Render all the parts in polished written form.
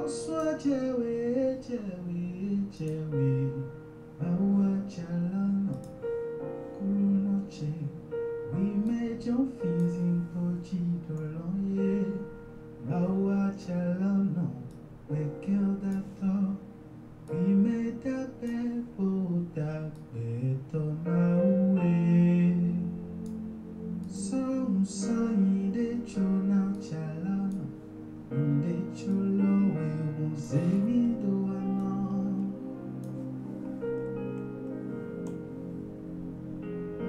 Oswa jewe, jewe, jewe, bawa chalano, kulunoche. We made your fees in Pochi Dolonye, bawa chalano, we killed that thought. We made that people that beto mawe. So de chona chalano, de cholo we muzemi doana.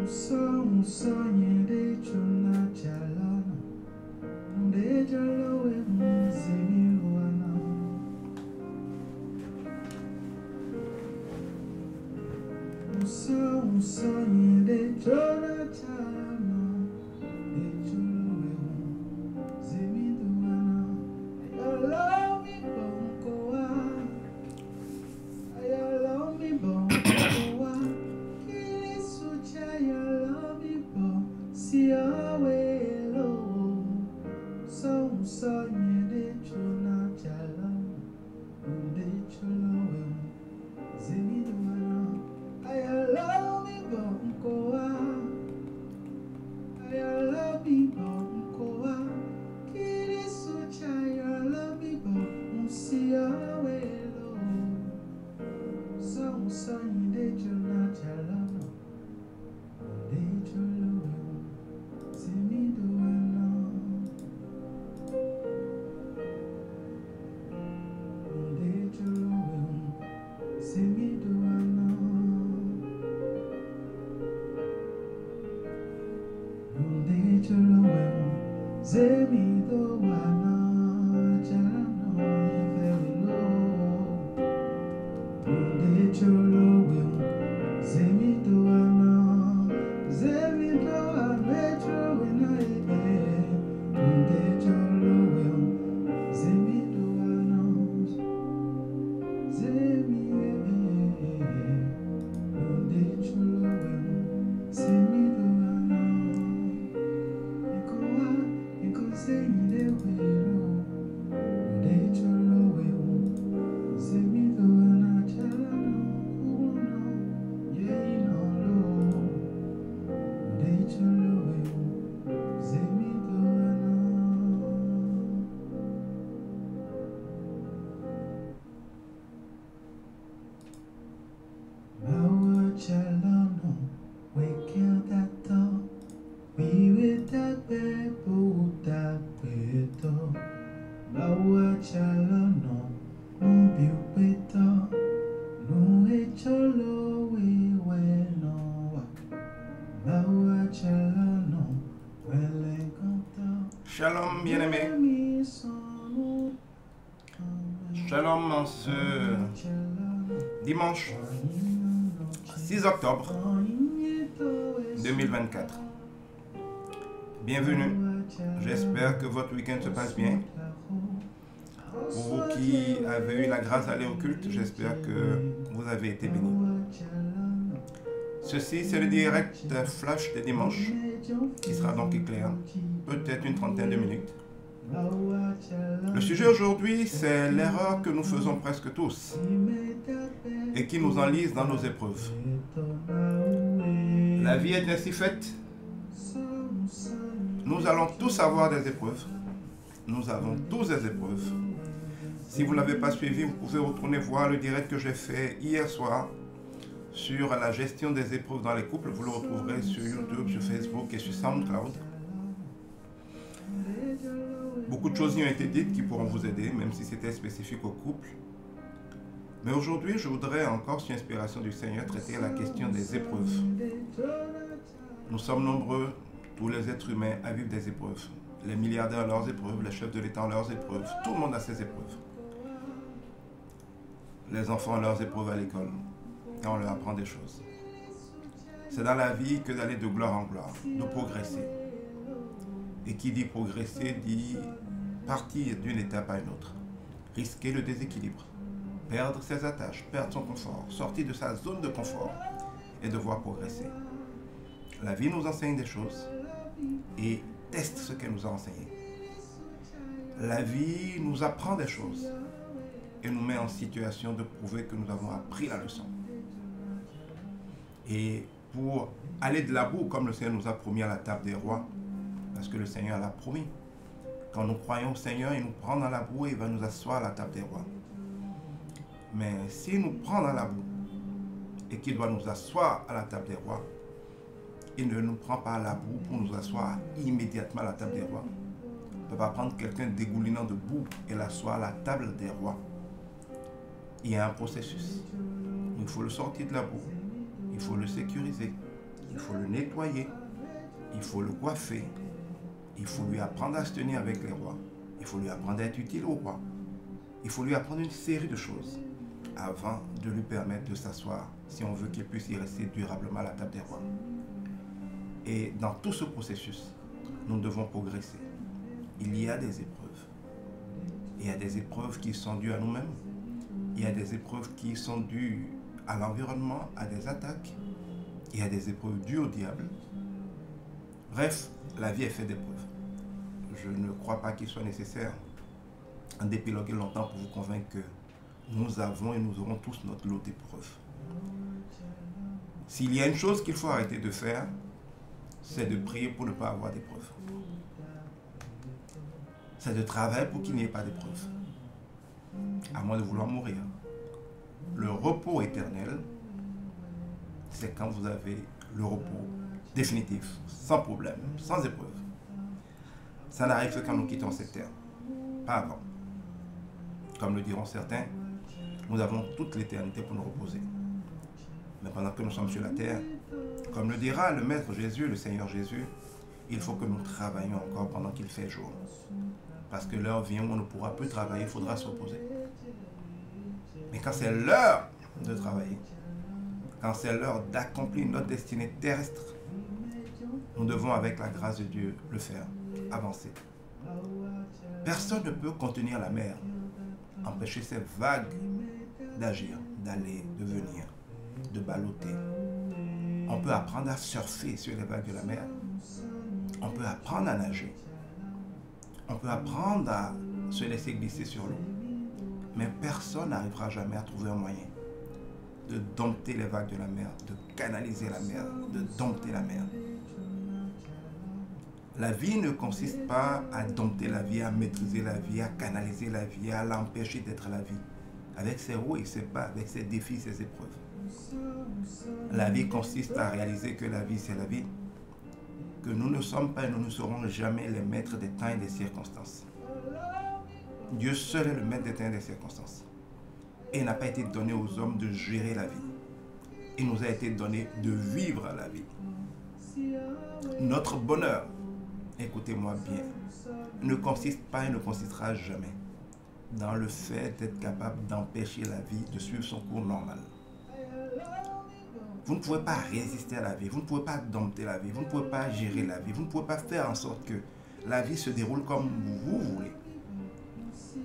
So de chona chalano, de cholo we muzemi doana. So de chona chalano. Shalom bien-aimés. Shalom en ce dimanche 6 octobre 2024. Bienvenue. J'espère que votre week-end se passe bien. Pour vous qui avez eu la grâce d'aller au culte, j'espère que vous avez été bénis. Ceci, c'est le direct flash des dimanches, qui sera donc éclairant, peut-être une trentaine de minutes. Le sujet aujourd'hui, c'est l'erreur que nous faisons presque tous et qui nous enlise dans nos épreuves. La vie est ainsi faite. Nous allons tous avoir des épreuves. Nous avons tous des épreuves. Si vous ne l'avez pas suivi, vous pouvez retourner voir le direct que j'ai fait hier soir sur la gestion des épreuves dans les couples. Vous le retrouverez sur YouTube, sur Facebook et sur SoundCloud. Beaucoup de choses y ont été dites qui pourront vous aider, même si c'était spécifique au couple. Mais aujourd'hui, je voudrais encore, sur inspiration du Seigneur, traiter la question des épreuves. Nous sommes nombreux, tous les êtres humains, à vivre des épreuves. Les milliardaires ont leurs épreuves, les chefs de l'État ont leurs épreuves. Tout le monde a ses épreuves. Les enfants ont leurs épreuves à l'école. Et on leur apprend des choses. C'est dans la vie que d'aller de gloire en gloire, de progresser. Et qui dit progresser dit partir d'une étape à une autre. Risquer le déséquilibre. Perdre ses attaches, perdre son confort, sortir de sa zone de confort et devoir progresser. La vie nous enseigne des choses et teste ce qu'elle nous a enseigné. La vie nous apprend des choses et nous met en situation de prouver que nous avons appris la leçon. Et pour aller de la boue, comme le Seigneur nous a promis à la table des rois, parce que le Seigneur l'a promis. Quand nous croyons au Seigneur, il nous prend dans la boue et il va nous asseoir à la table des rois. Mais s'il nous prend dans la boue et qu'il doit nous asseoir à la table des rois, il ne nous prend pas à la boue pour nous asseoir immédiatement à la table des rois. Il ne peut pas prendre quelqu'un dégoulinant de boue et l'asseoir à la table des rois. Il y a un processus. Il faut le sortir de la boue. Il faut le sécuriser. Il faut le nettoyer. Il faut le coiffer. Il faut lui apprendre à se tenir avec les rois. Il faut lui apprendre à être utile au roi. Il faut lui apprendre une série de choses avant de lui permettre de s'asseoir si on veut qu'il puisse y rester durablement à la table des rois. Et dans tout ce processus, nous devons progresser. Il y a des épreuves. Il y a des épreuves qui sont dues à nous-mêmes. Il y a des épreuves qui sont dues à l'environnement, à des attaques. Il y a des épreuves dues au diable. Bref, la vie est faite d'épreuves. Je ne crois pas qu'il soit nécessaire d'épiloguer longtemps pour vous convaincre que nous avons et nous aurons tous notre lot d'épreuves. S'il y a une chose qu'il faut arrêter de faire, c'est de prier pour ne pas avoir d'épreuves. C'est de travailler pour qu'il n'y ait pas d'épreuves. À moins de vouloir mourir. Le repos éternel, c'est quand vous avez le repos définitif, sans problème, sans épreuve. Ça n'arrive que quand nous quittons cette terre, pas avant. Comme le diront certains, nous avons toute l'éternité pour nous reposer. Mais pendant que nous sommes sur la terre, comme le dira le Maître Jésus, le Seigneur Jésus, il faut que nous travaillions encore pendant qu'il fait jour. Parce que l'heure vient où on ne pourra plus travailler, il faudra se reposer. Mais quand c'est l'heure de travailler, quand c'est l'heure d'accomplir notre destinée terrestre, nous devons, avec la grâce de Dieu, le faire, avancer. Personne ne peut contenir la mer, empêcher ces vagues d'agir, d'aller, de venir, de balloter. On peut apprendre à surfer sur les vagues de la mer. On peut apprendre à nager. On peut apprendre à se laisser glisser sur l'eau. Mais personne n'arrivera jamais à trouver un moyen de dompter les vagues de la mer, de canaliser la mer, de dompter la mer. La vie ne consiste pas à dompter la vie, à maîtriser la vie, à canaliser la vie, à l'empêcher d'être la vie. Avec ses hauts et ses bas, avec ses défis, ses épreuves. La vie consiste à réaliser que la vie, c'est la vie. Que nous ne sommes pas et nous ne serons jamais les maîtres des temps et des circonstances. Dieu seul est le maître des temps et des circonstances. Et il n'a pas été donné aux hommes de gérer la vie. Il nous a été donné de vivre la vie. Notre bonheur, écoutez-moi bien, ne consiste pas et ne consistera jamais dans le fait d'être capable d'empêcher la vie de suivre son cours normal. Vous ne pouvez pas résister à la vie, vous ne pouvez pas dompter la vie, vous ne pouvez pas gérer la vie, vous ne pouvez pas faire en sorte que la vie se déroule comme vous voulez.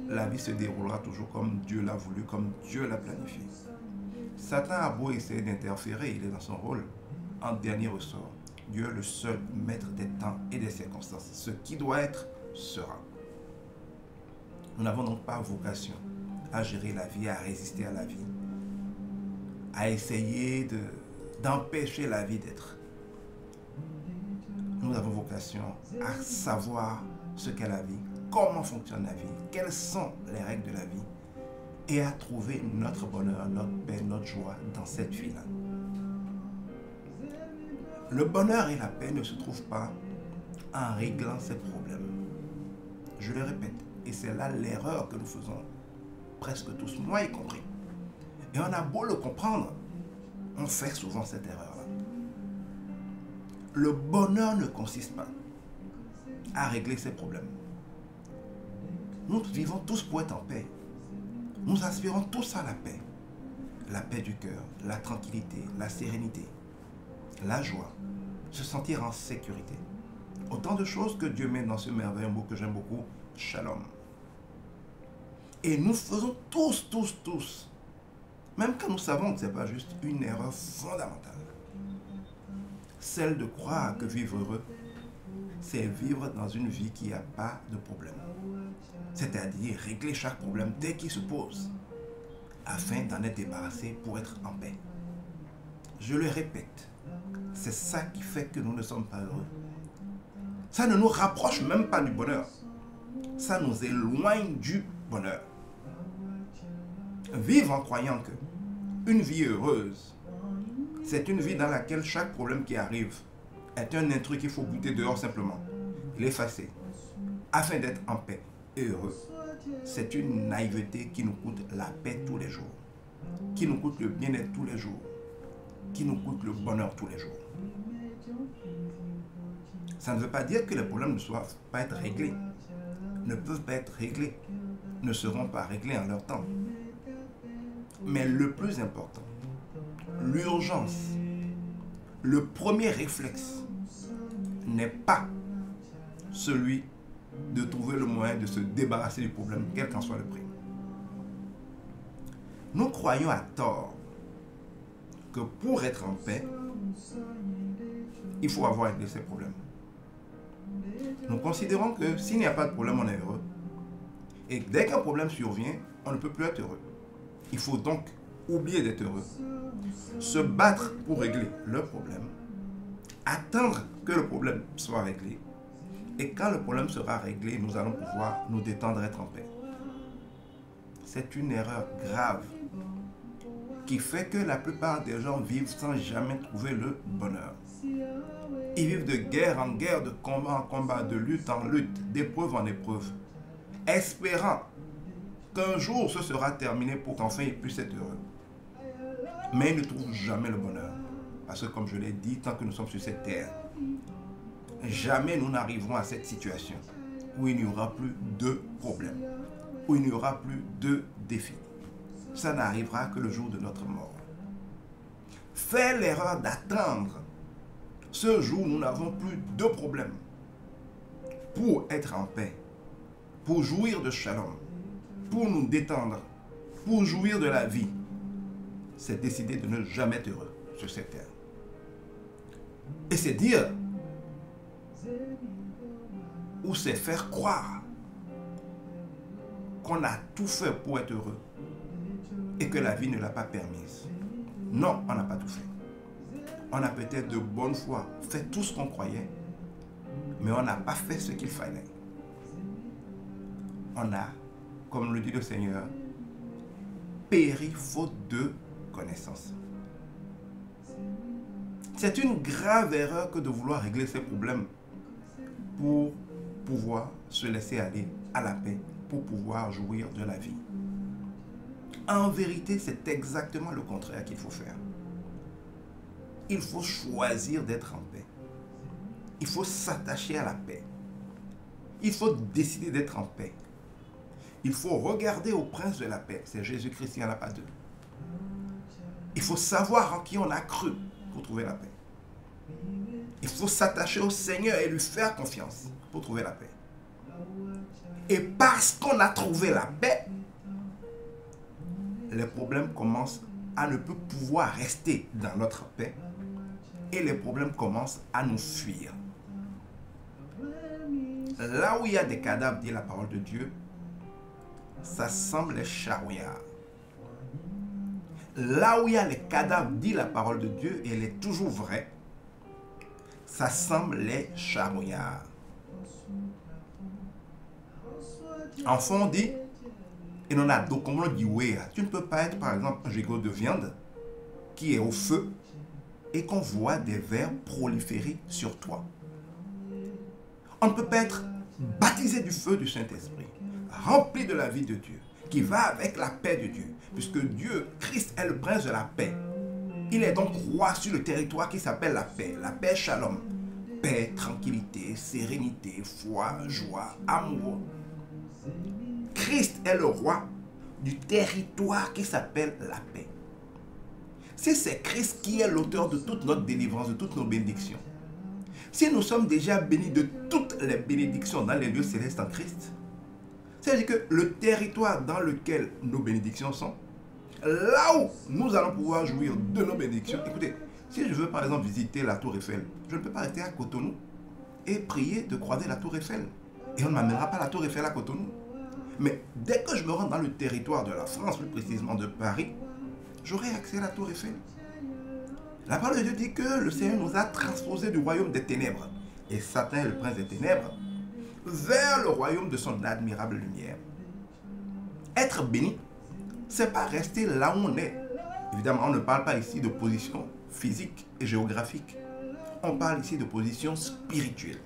La vie se déroulera toujours comme Dieu l'a voulu, comme Dieu l'a planifié. Satan a beau essayer d'interférer, il est dans son rôle. En dernier ressort, Dieu est le seul maître des temps et des circonstances. Ce qui doit être, sera. Nous n'avons donc pas vocation à gérer la vie, à résister à la vie, à essayer d'empêcher la vie d'être. Nous avons vocation à savoir ce qu'est la vie, comment fonctionne la vie, quelles sont les règles de la vie, et à trouver notre bonheur, notre paix, notre joie dans cette vie-là. Le bonheur et la paix ne se trouvent pas en réglant ces problèmes. Je le répète, et c'est là l'erreur que nous faisons, presque tous, moi y compris. Et on a beau le comprendre, on fait souvent cette erreur-là. Le bonheur ne consiste pas à régler ces problèmes. Nous vivons tous pour être en paix. Nous aspirons tous à la paix. La paix du cœur, la tranquillité, la sérénité, la joie, se sentir en sécurité. Autant de choses que Dieu met dans ce merveilleux mot que j'aime beaucoup, Shalom. Et nous faisons tous, même quand nous savons que ce n'est pas juste une erreur fondamentale, celle de croire que vivre heureux, c'est vivre dans une vie qui n'a pas de problème. C'est-à-dire régler chaque problème dès qu'il se pose. afin d'en être débarrassé pour être en paix. Je le répète, c'est ça qui fait que nous ne sommes pas heureux. Ça ne nous rapproche même pas du bonheur. Ça nous éloigne du bonheur. Vivre en croyant que une vie heureuse, c'est une vie dans laquelle chaque problème qui arrive est un intrus qu'il faut buter dehors simplement, l'effacer, afin d'être en paix et heureux. C'est une naïveté qui nous coûte la paix tous les jours, qui nous coûte le bien-être tous les jours, qui nous coûte le bonheur tous les jours. Ça ne veut pas dire que les problèmes ne doivent pas être réglés, ne peuvent pas être réglés, ne seront pas réglés en leur temps. Mais le plus important, l'urgence, le premier réflexe n'est pas celui de trouver le moyen de se débarrasser du problème, quel qu'en soit le prix. Nous croyons à tort que pour être en paix, il faut avoir réglé ces problèmes. Nous considérons que s'il n'y a pas de problème, on est heureux. Et dès qu'un problème survient, on ne peut plus être heureux. Il faut donc oublier d'être heureux, se battre pour régler le problème, attendre que le problème soit réglé. Et quand le problème sera réglé, nous allons pouvoir nous détendre et être en paix. C'est une erreur grave qui fait que la plupart des gens vivent sans jamais trouver le bonheur. Ils vivent de guerre en guerre, de combat en combat, de lutte en lutte, d'épreuve en épreuve, espérant qu'un jour ce sera terminé pour qu'enfin ils puissent être heureux. Mais ils ne trouvent jamais le bonheur. Parce que comme je l'ai dit, tant que nous sommes sur cette terre, jamais nous n'arriverons à cette situation où il n'y aura plus de problèmes, où il n'y aura plus de défis. Ça n'arrivera que le jour de notre mort. Faire l'erreur d'attendre ce jour où nous n'avons plus de problèmes pour être en paix, pour jouir de shalom, pour nous détendre, pour jouir de la vie, c'est décider de ne jamais être heureux sur cette terre. Et c'est dire, ou c'est faire croire qu'on a tout fait pour être heureux et que la vie ne l'a pas permise. Non, on n'a pas tout fait. On a peut-être de bonne foi fait tout ce qu'on croyait, mais on n'a pas fait ce qu'il fallait. On a, comme le dit le Seigneur, péri faute de connaissance. C'est une grave erreur que de vouloir régler ces problèmes pour pouvoir se laisser aller à la paix, pour pouvoir jouir de la vie. En vérité, c'est exactement le contraire qu'il faut faire. Il faut choisir d'être en paix. Il faut s'attacher à la paix. Il faut décider d'être en paix. Il faut regarder au prince de la paix. C'est Jésus-Christ, il n'y en a pas deux. Il faut savoir en qui on a cru pour trouver la paix. Il faut s'attacher au Seigneur et lui faire confiance pour trouver la paix. Et parce qu'on a trouvé la paix, les problèmes commencent à ne plus pouvoir rester dans notre paix et les problèmes commencent à nous fuir. Là où il y a des cadavres, dit la parole de Dieu, ça semble les charognards. Là où il y a les cadavres, dit la parole de Dieu, et elle est toujours vraie, ça semble les charognards. Enfant, on dit, et on a donc, comme on dit, ouais, tu ne peux pas être par exemple un gigot de viande qui est au feu et qu'on voit des vers proliférer sur toi. On ne peut pas être baptisé du feu du Saint-Esprit, rempli de la vie de Dieu, qui va avec la paix de Dieu, puisque Dieu, Christ est le prince de la paix. Il est donc roi sur le territoire qui s'appelle la paix shalom. Paix, tranquillité, sérénité, foi, joie, amour. Christ est le roi du territoire qui s'appelle la paix. Si c'est Christ qui est l'auteur de toute notre délivrance, de toutes nos bénédictions, si nous sommes déjà bénis de toutes les bénédictions dans les lieux célestes en Christ, c'est-à-dire que le territoire dans lequel nos bénédictions sont, là où nous allons pouvoir jouir de nos bénédictions. Écoutez, si je veux par exemple visiter la Tour Eiffel, je ne peux pas rester à Cotonou et prier de croiser la Tour Eiffel. Et on ne m'amènera pas la Tour Eiffel à Cotonou. Mais dès que je me rends dans le territoire de la France, plus précisément de Paris, j'aurai accès à la tour Eiffel. La parole de Dieu dit que le Seigneur nous a transposés du royaume des ténèbres, et Satan, le prince des ténèbres, vers le royaume de son admirable lumière. Être béni, c'est pas rester là où on est. Évidemment, on ne parle pas ici de position physique et géographique. On parle ici de position spirituelle.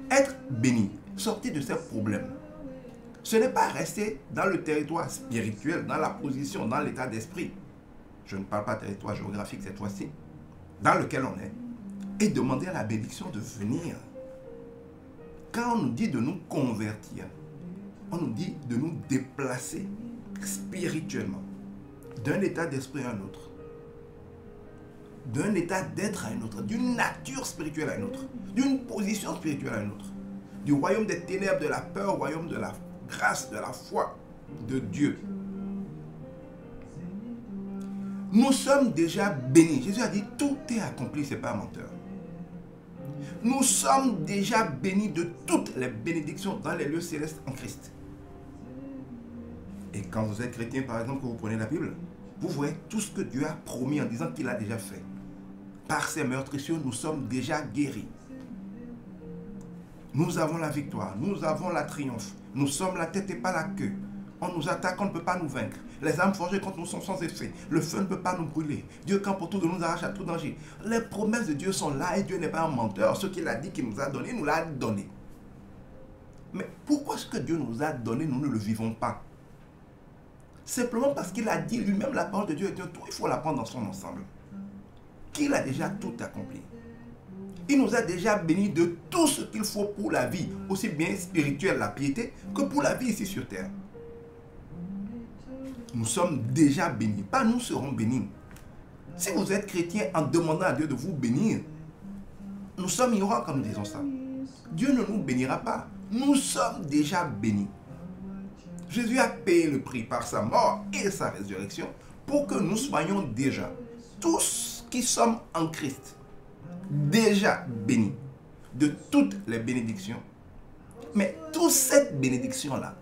Être béni, sortir de ces problèmes, ce n'est pas rester dans le territoire spirituel, dans la position, dans l'état d'esprit. Je ne parle pas de territoire géographique cette fois-ci, dans lequel on est, et demander à la bénédiction de venir. Quand on nous dit de nous convertir, on nous dit de nous déplacer spirituellement d'un état d'esprit à un autre, d'un état d'être à un autre, d'une nature spirituelle à une autre, d'une position spirituelle à une autre, du royaume des ténèbres, de la peur, au royaume de la grâce, de la foi de Dieu. Nous sommes déjà bénis. Jésus a dit, tout est accompli, ce n'est pas un menteur. Nous sommes déjà bénis de toutes les bénédictions dans les lieux célestes en Christ. Et quand vous êtes chrétien, par exemple, que vous prenez la Bible, vous voyez tout ce que Dieu a promis en disant qu'il a déjà fait. Par ses meurtrissures, nous sommes déjà guéris. Nous avons la victoire, nous avons la triomphe. Nous sommes la tête et pas la queue. On nous attaque, on ne peut pas nous vaincre. Les armes forgées contre nous sont sans effet. Le feu ne peut pas nous brûler. Dieu campe autour de nous, nous arrache à tout danger. Les promesses de Dieu sont là et Dieu n'est pas un menteur. Ce qu'il a dit qu'il nous a donné, il nous l'a donné. Mais pourquoi ce que Dieu nous a donné, nous ne le vivons pas? Simplement parce qu'il a dit lui-même, la parole de Dieu est un tout, il faut la prendre dans son ensemble. Qu'il a déjà tout accompli. Il nous a déjà bénis de tout ce qu'il faut pour la vie, aussi bien spirituelle, la piété, que pour la vie ici sur terre. Nous sommes déjà bénis, pas nous serons bénis. Si vous êtes chrétien en demandant à Dieu de vous bénir, nous sommes ignorants quand nous disons ça. Dieu ne nous bénira pas. Nous sommes déjà bénis. Jésus a payé le prix par sa mort et sa résurrection pour que nous soyons déjà, tous qui sommes en Christ, déjà bénis de toutes les bénédictions. Mais toute cette bénédiction-là,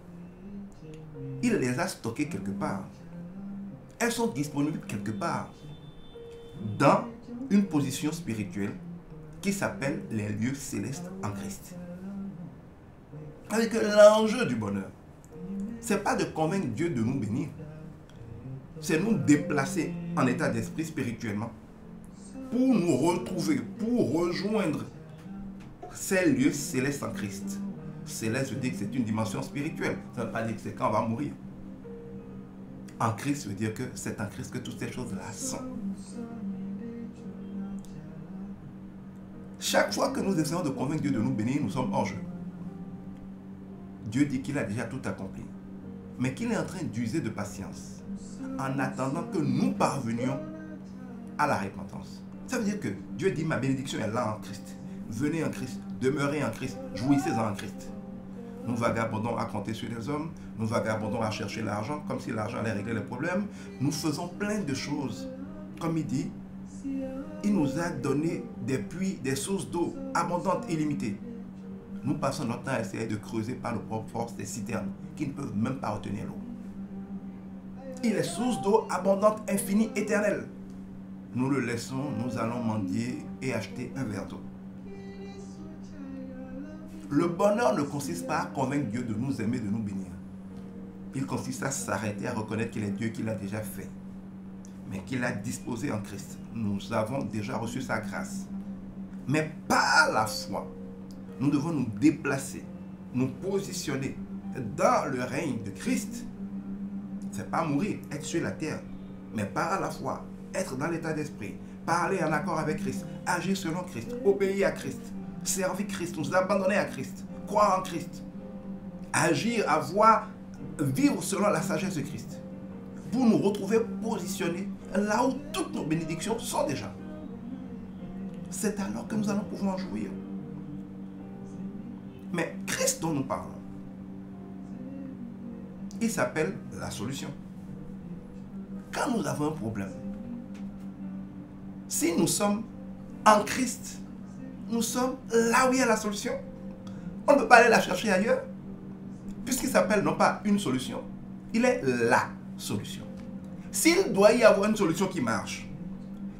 il les a stockées quelque part. Elles sont disponibles quelque part dans une position spirituelle qui s'appelle les lieux célestes en Christ. Avec l'enjeu du bonheur, ce n'est pas de convaincre Dieu de nous bénir. C'est nous déplacer en état d'esprit spirituellement pour nous retrouver, pour rejoindre ces lieux célestes en Christ. Céleste, je dis que c'est une dimension spirituelle. Ça ne veut pas dire que c'est quand on va mourir. En Christ, je veux dire que c'est en Christ que toutes ces choses-là sont. Chaque fois que nous essayons de convaincre Dieu de nous bénir, nous sommes hors jeu. Dieu dit qu'il a déjà tout accompli, mais qu'il est en train d'user de patience en attendant que nous parvenions à la repentance. Ça veut dire que Dieu dit, ma bénédiction est là en Christ. Venez en Christ, demeurez en Christ, jouissez-en en Christ. Nous vagabondons à compter sur les hommes, nous vagabondons à chercher l'argent, comme si l'argent allait régler les problèmes. Nous faisons plein de choses. Comme il dit, il nous a donné des puits, des sources d'eau abondantes, illimitées. Nous passons notre temps à essayer de creuser par nos propres forces des citernes qui ne peuvent même pas retenir l'eau. Il est source d'eau abondante, infinie, éternelle. Nous le laissons, nous allons mendier et acheter un verre d'eau. Le bonheur ne consiste pas à convaincre Dieu de nous aimer, de nous bénir. Il consiste à s'arrêter, à reconnaître qu'il est Dieu, qu'il a déjà fait, mais qu'il a disposé en Christ. Nous avons déjà reçu sa grâce. Mais par la foi, nous devons nous déplacer, nous positionner dans le règne de Christ. Ce n'est pas mourir, être sur la terre, mais par la foi, être dans l'état d'esprit, parler en accord avec Christ, agir selon Christ, obéir à Christ, servir Christ, nous abandonner à Christ, croire en Christ, agir, avoir, vivre selon la sagesse de Christ, pour nous retrouver positionnés là où toutes nos bénédictions sont déjà. C'est alors que nous allons pouvoir jouir. Mais Christ dont nous parlons, il s'appelle la solution. Quand nous avons un problème, si nous sommes en Christ, nous sommes là où il y a la solution. On ne peut pas aller la chercher ailleurs. puisqu'il s'appelle non pas une solution, il est la solution. S'il doit y avoir une solution qui marche,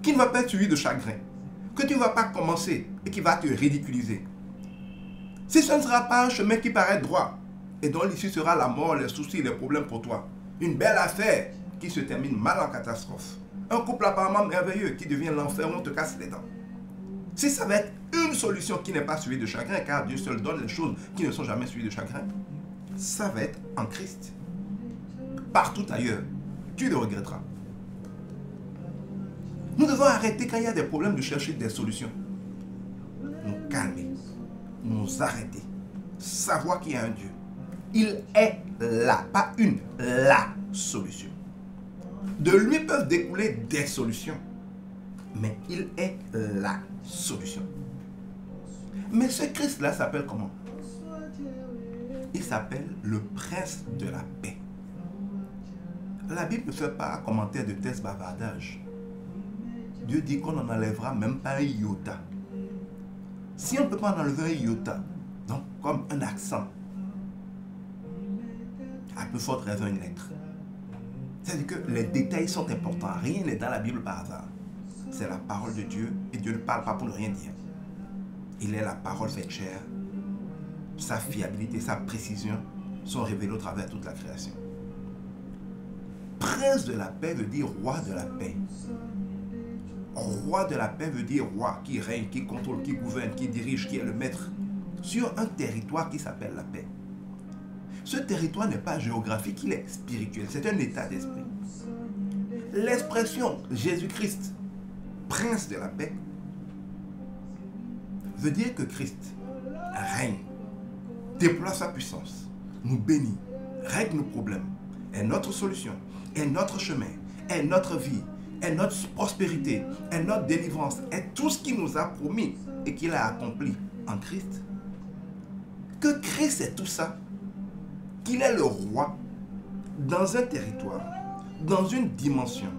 qui ne va pas être suivie de chagrin, que tu ne vas pas commencer et qui va te ridiculiser, si ce ne sera pas un chemin qui paraît droit et dont l'issue sera la mort, les soucis, les problèmes pour toi, une belle affaire qui se termine mal en catastrophe, un couple apparemment merveilleux qui devient l'enfer où on te casse les dents, si ça va être une solution qui n'est pas suivie de chagrin, car Dieu seul donne les choses qui ne sont jamais suivies de chagrin, ça va être en Christ. Partout ailleurs, tu le regretteras. Nous devons arrêter quand il y a des problèmes de chercher des solutions. Nous calmer, nous arrêter, savoir qu'il y a un Dieu. Il est là, pas une, la solution. De lui peuvent découler des solutions, mais il est la solution. Mais ce Christ-là s'appelle comment? Il s'appelle le prince de la paix. La Bible ne fait pas commentaire de test bavardage. Dieu dit qu'on n'en enlèvera même pas un iota. Si on ne peut pas en enlever un iota, donc comme un accent, à plus forte raison une lettre. C'est-à-dire que les détails sont importants. Rien n'est dans la Bible par hasard. C'est la parole de Dieu et Dieu ne parle pas pour ne rien dire. Il est la parole faite chair. Sa fiabilité, sa précision sont révélées au travers de toute la création. Prince de la paix veut dire roi de la paix. Roi de la paix veut dire roi qui règne, qui contrôle, qui gouverne, qui dirige, qui est le maître sur un territoire qui s'appelle la paix. Ce territoire n'est pas géographique, il est spirituel. C'est un état d'esprit. L'expression Jésus-Christ, prince de la paix, veut dire que Christ règne, déploie sa puissance, nous bénit, règle nos problèmes, est notre solution, est notre chemin, est notre vie, est notre prospérité, est notre délivrance, est tout ce qu'il nous a promis et qu'il a accompli en Christ. Que Christ est tout ça, qu'il est le roi dans un territoire, dans une dimension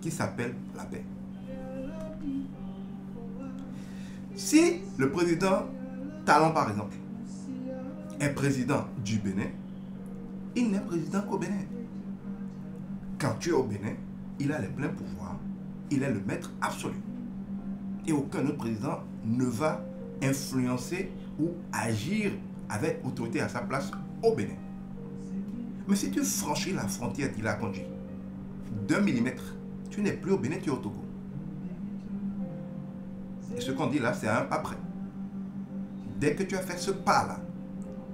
qui s'appelle la paix. Si le président Talon, par exemple, est président du Bénin, il n'est président qu'au Bénin. Quand tu es au Bénin, il a les pleins pouvoirs, il est le maître absolu. Et aucun autre président ne va influencer ou agir avec autorité à sa place au Bénin. Mais si tu franchis la frontière qu'il a conduite d'1 millimètre, tu n'es plus au Bénin, tu es au Togo. Et ce qu'on dit là, c'est un pas près. Dès que tu as fait ce pas-là,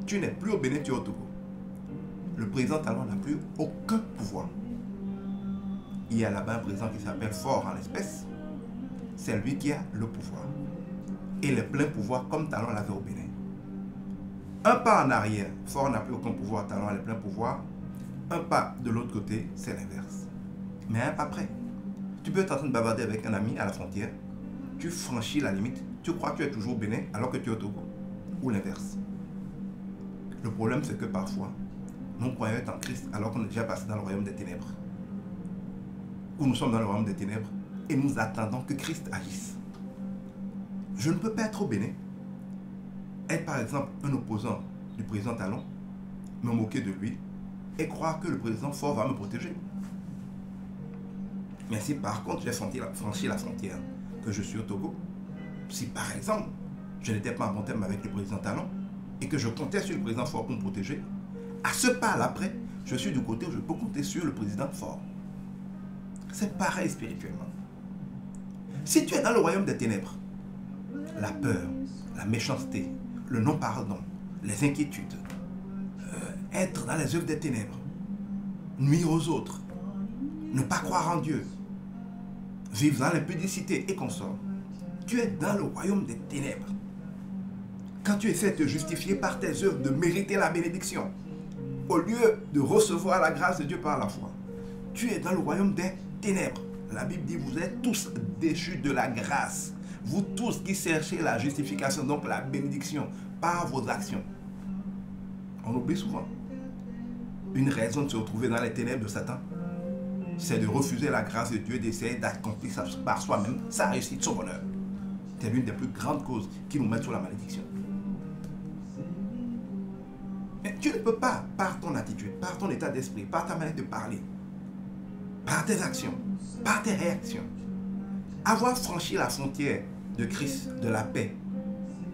tu n'es plus au Bénin, tu es au Togo. Le président Talon n'a plus aucun pouvoir. Il y a là-bas un président qui s'appelle Fort en l'espèce. C'est lui qui a le pouvoir. Et les pleins pouvoirs comme Talon l'avait au Bénin. Un pas en arrière, Fort n'a plus aucun pouvoir, Talon a les pleins pouvoirs. Un pas de l'autre côté, c'est l'inverse. Mais un pas près. Tu peux être en train de bavarder avec un ami à la frontière. Tu franchis la limite. Tu crois que tu es toujours au Bénin alors que tu es au Togo. Ou l'inverse. Le problème, c'est que parfois, nous croyons être en Christ alors qu'on est déjà passé dans le royaume des ténèbres. Ou nous sommes dans le royaume des ténèbres et nous attendons que Christ agisse. Je ne peux pas être au Bénin, être par exemple un opposant du président Talon, me moquer de lui et croire que le président Fort va me protéger. Mais si par contre j'ai franchi la frontière, que je suis au Togo, si par exemple je n'étais pas en bon terme avec le président Talon et que je comptais sur le président Fort pour me protéger, à ce pas-là après, je suis du côté où je peux compter sur le président Fort. C'est pareil spirituellement. Si tu es dans le royaume des ténèbres, la peur, la méchanceté, le non-pardon, les inquiétudes, être dans les œuvres des ténèbres, nuire aux autres, ne pas croire en Dieu, vivre dans l'impudicité et consorts, tu es dans le royaume des ténèbres. Quand tu essaies de te justifier par tes œuvres, de mériter la bénédiction, au lieu de recevoir la grâce de Dieu par la foi, tu es dans le royaume des ténèbres. La Bible dit, vous êtes tous déchus de la grâce. Vous tous qui cherchez la justification, donc la bénédiction, par vos actions. On oublie souvent. Une raison de se retrouver dans les ténèbres de Satan, c'est de refuser la grâce de Dieu, d'essayer d'accomplir par soi-même sa réussite, son bonheur. C'est l'une des plus grandes causes qui nous mettent sur la malédiction. Mais tu ne peux pas, par ton attitude, par ton état d'esprit, par ta manière de parler, par tes actions, par tes réactions, avoir franchi la frontière de Christ, de la paix,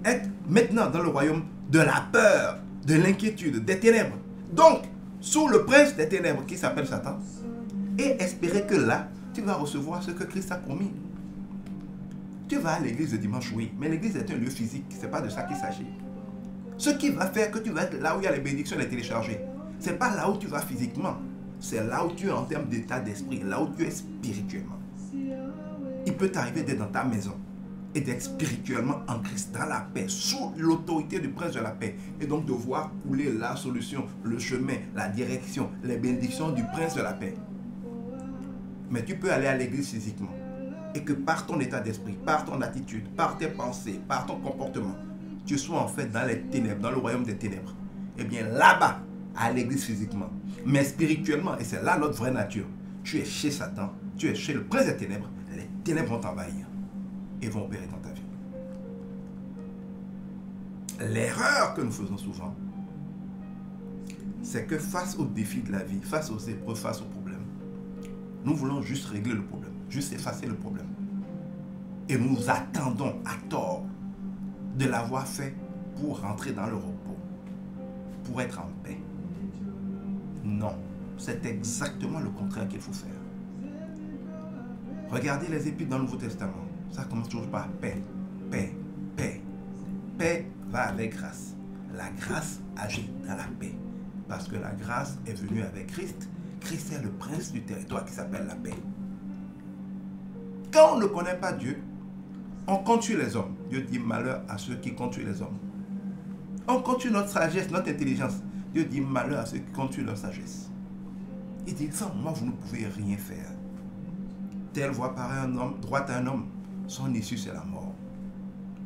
être maintenant dans le royaume de la peur, de l'inquiétude, des ténèbres. Donc, sous le prince des ténèbres qui s'appelle Satan, et espérer que là, tu vas recevoir ce que Christ a promis. Tu vas à l'église le dimanche, oui, mais l'église est un lieu physique, ce n'est pas de ça qu'il s'agit. Ce qui va faire que tu vas être là où il y a les bénédictions, les télécharger, ce n'est pas là où tu vas physiquement, c'est là où tu es en termes d'état d'esprit, là où tu es spirituellement. Il peut t'arriver d'être dans ta maison et d'être spirituellement en Christ, dans la paix, sous l'autorité du prince de la paix, et donc de voir couler la solution, le chemin, la direction, les bénédictions du prince de la paix. Mais tu peux aller à l'église physiquement et que par ton état d'esprit, par ton attitude, par tes pensées, par ton comportement, tu sois en fait dans les ténèbres, dans le royaume des ténèbres. Eh bien là-bas, à l'église physiquement, mais spirituellement, et c'est là notre vraie nature, tu es chez Satan, tu es chez le prince des ténèbres, les ténèbres vont t'envahir et vont opérer dans ta vie. L'erreur que nous faisons souvent, c'est que face aux défis de la vie, face aux épreuves, face aux problèmes, nous voulons juste régler le problème, juste effacer le problème. Et nous attendons à tort de l'avoir fait pour rentrer dans le repos, pour être en paix. Non, c'est exactement le contraire qu'il faut faire. Regardez les épîtres dans le Nouveau Testament. Ça commence toujours par paix, paix, paix. Paix va avec grâce. La grâce agit dans la paix. Parce que la grâce est venue avec Christ. Christ est le prince du territoire qui s'appelle la paix. Quand on ne connaît pas Dieu, on compte sur les hommes. Dieu dit malheur à ceux qui comptent sur les hommes. On compte sur notre sagesse, notre intelligence. Dieu dit malheur à ceux qui comptent sur leur sagesse. Il dit sans moi vous ne pouvez rien faire. Telle voie paraît un homme, droite à un homme, son issue c'est la mort.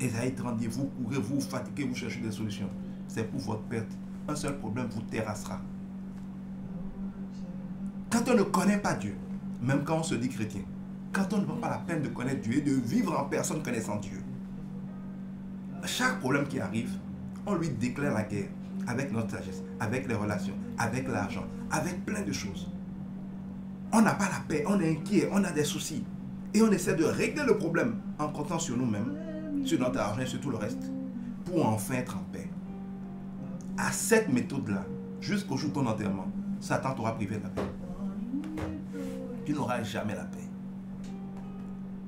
Ésaïe 30 dit vous courez, vous fatiguez, vous cherchez des solutions. C'est pour votre perte. Un seul problème vous terrassera. Quand on ne connaît pas Dieu, même quand on se dit chrétien, quand on ne prend pas la peine de connaître Dieu et de vivre en personne connaissant Dieu, chaque problème qui arrive, on lui déclare la guerre avec notre sagesse, avec les relations, avec l'argent, avec plein de choses. On n'a pas la paix, on est inquiet, on a des soucis. Et on essaie de régler le problème en comptant sur nous-mêmes, sur notre argent et sur tout le reste, pour enfin être en paix. À cette méthode-là, jusqu'au jour de ton enterrement, Satan t'aura privé de la paix. Tu n'auras jamais la paix.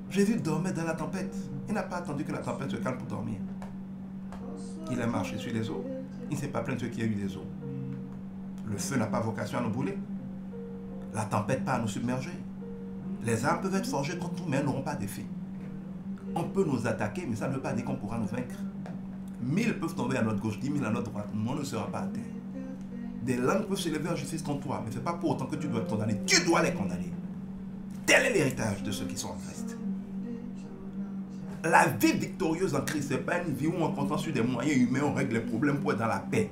Jésus dormait dans la tempête. Il n'a pas attendu que la tempête se calme pour dormir. Il a marché sur les eaux. Il ne s'est pas plaint de ceux qui a eu les eaux. Le feu n'a pas vocation à nous brûler. La tempête pas à nous submerger. Les armes peuvent être forgées contre nous, mais elles n'auront pas d'effet. On peut nous attaquer, mais ça ne veut pas dire qu'on pourra nous vaincre. 1000 peuvent tomber à notre gauche, 10 000 à notre droite. Nous, on ne sera pas à terre. Des langues peuvent s'élever en justice contre toi, mais ce n'est pas pour autant que tu dois être condamné. Tu dois les condamner. Tel est l'héritage de ceux qui sont en Christ. La vie victorieuse en Christ, ce n'est pas une vie où on comptant sur des moyens humains, on règle les problèmes pour être dans la paix.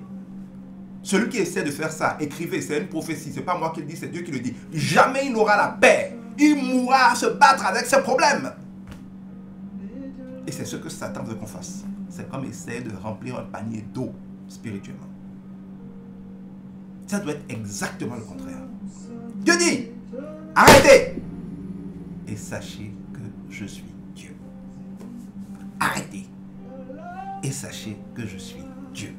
Celui qui essaie de faire ça, écrivez, c'est une prophétie, ce n'est pas moi qui le dis, c'est Dieu qui le dit. Jamais il n'aura la paix. Il mourra à se battre avec ses problèmes. Et c'est ce que Satan veut qu'on fasse. C'est comme essayer de remplir un panier d'eau spirituellement. Ça doit être exactement le contraire. Dieu dit, arrêtez et sachez que je suis Dieu. Arrêtez et sachez que je suis Dieu.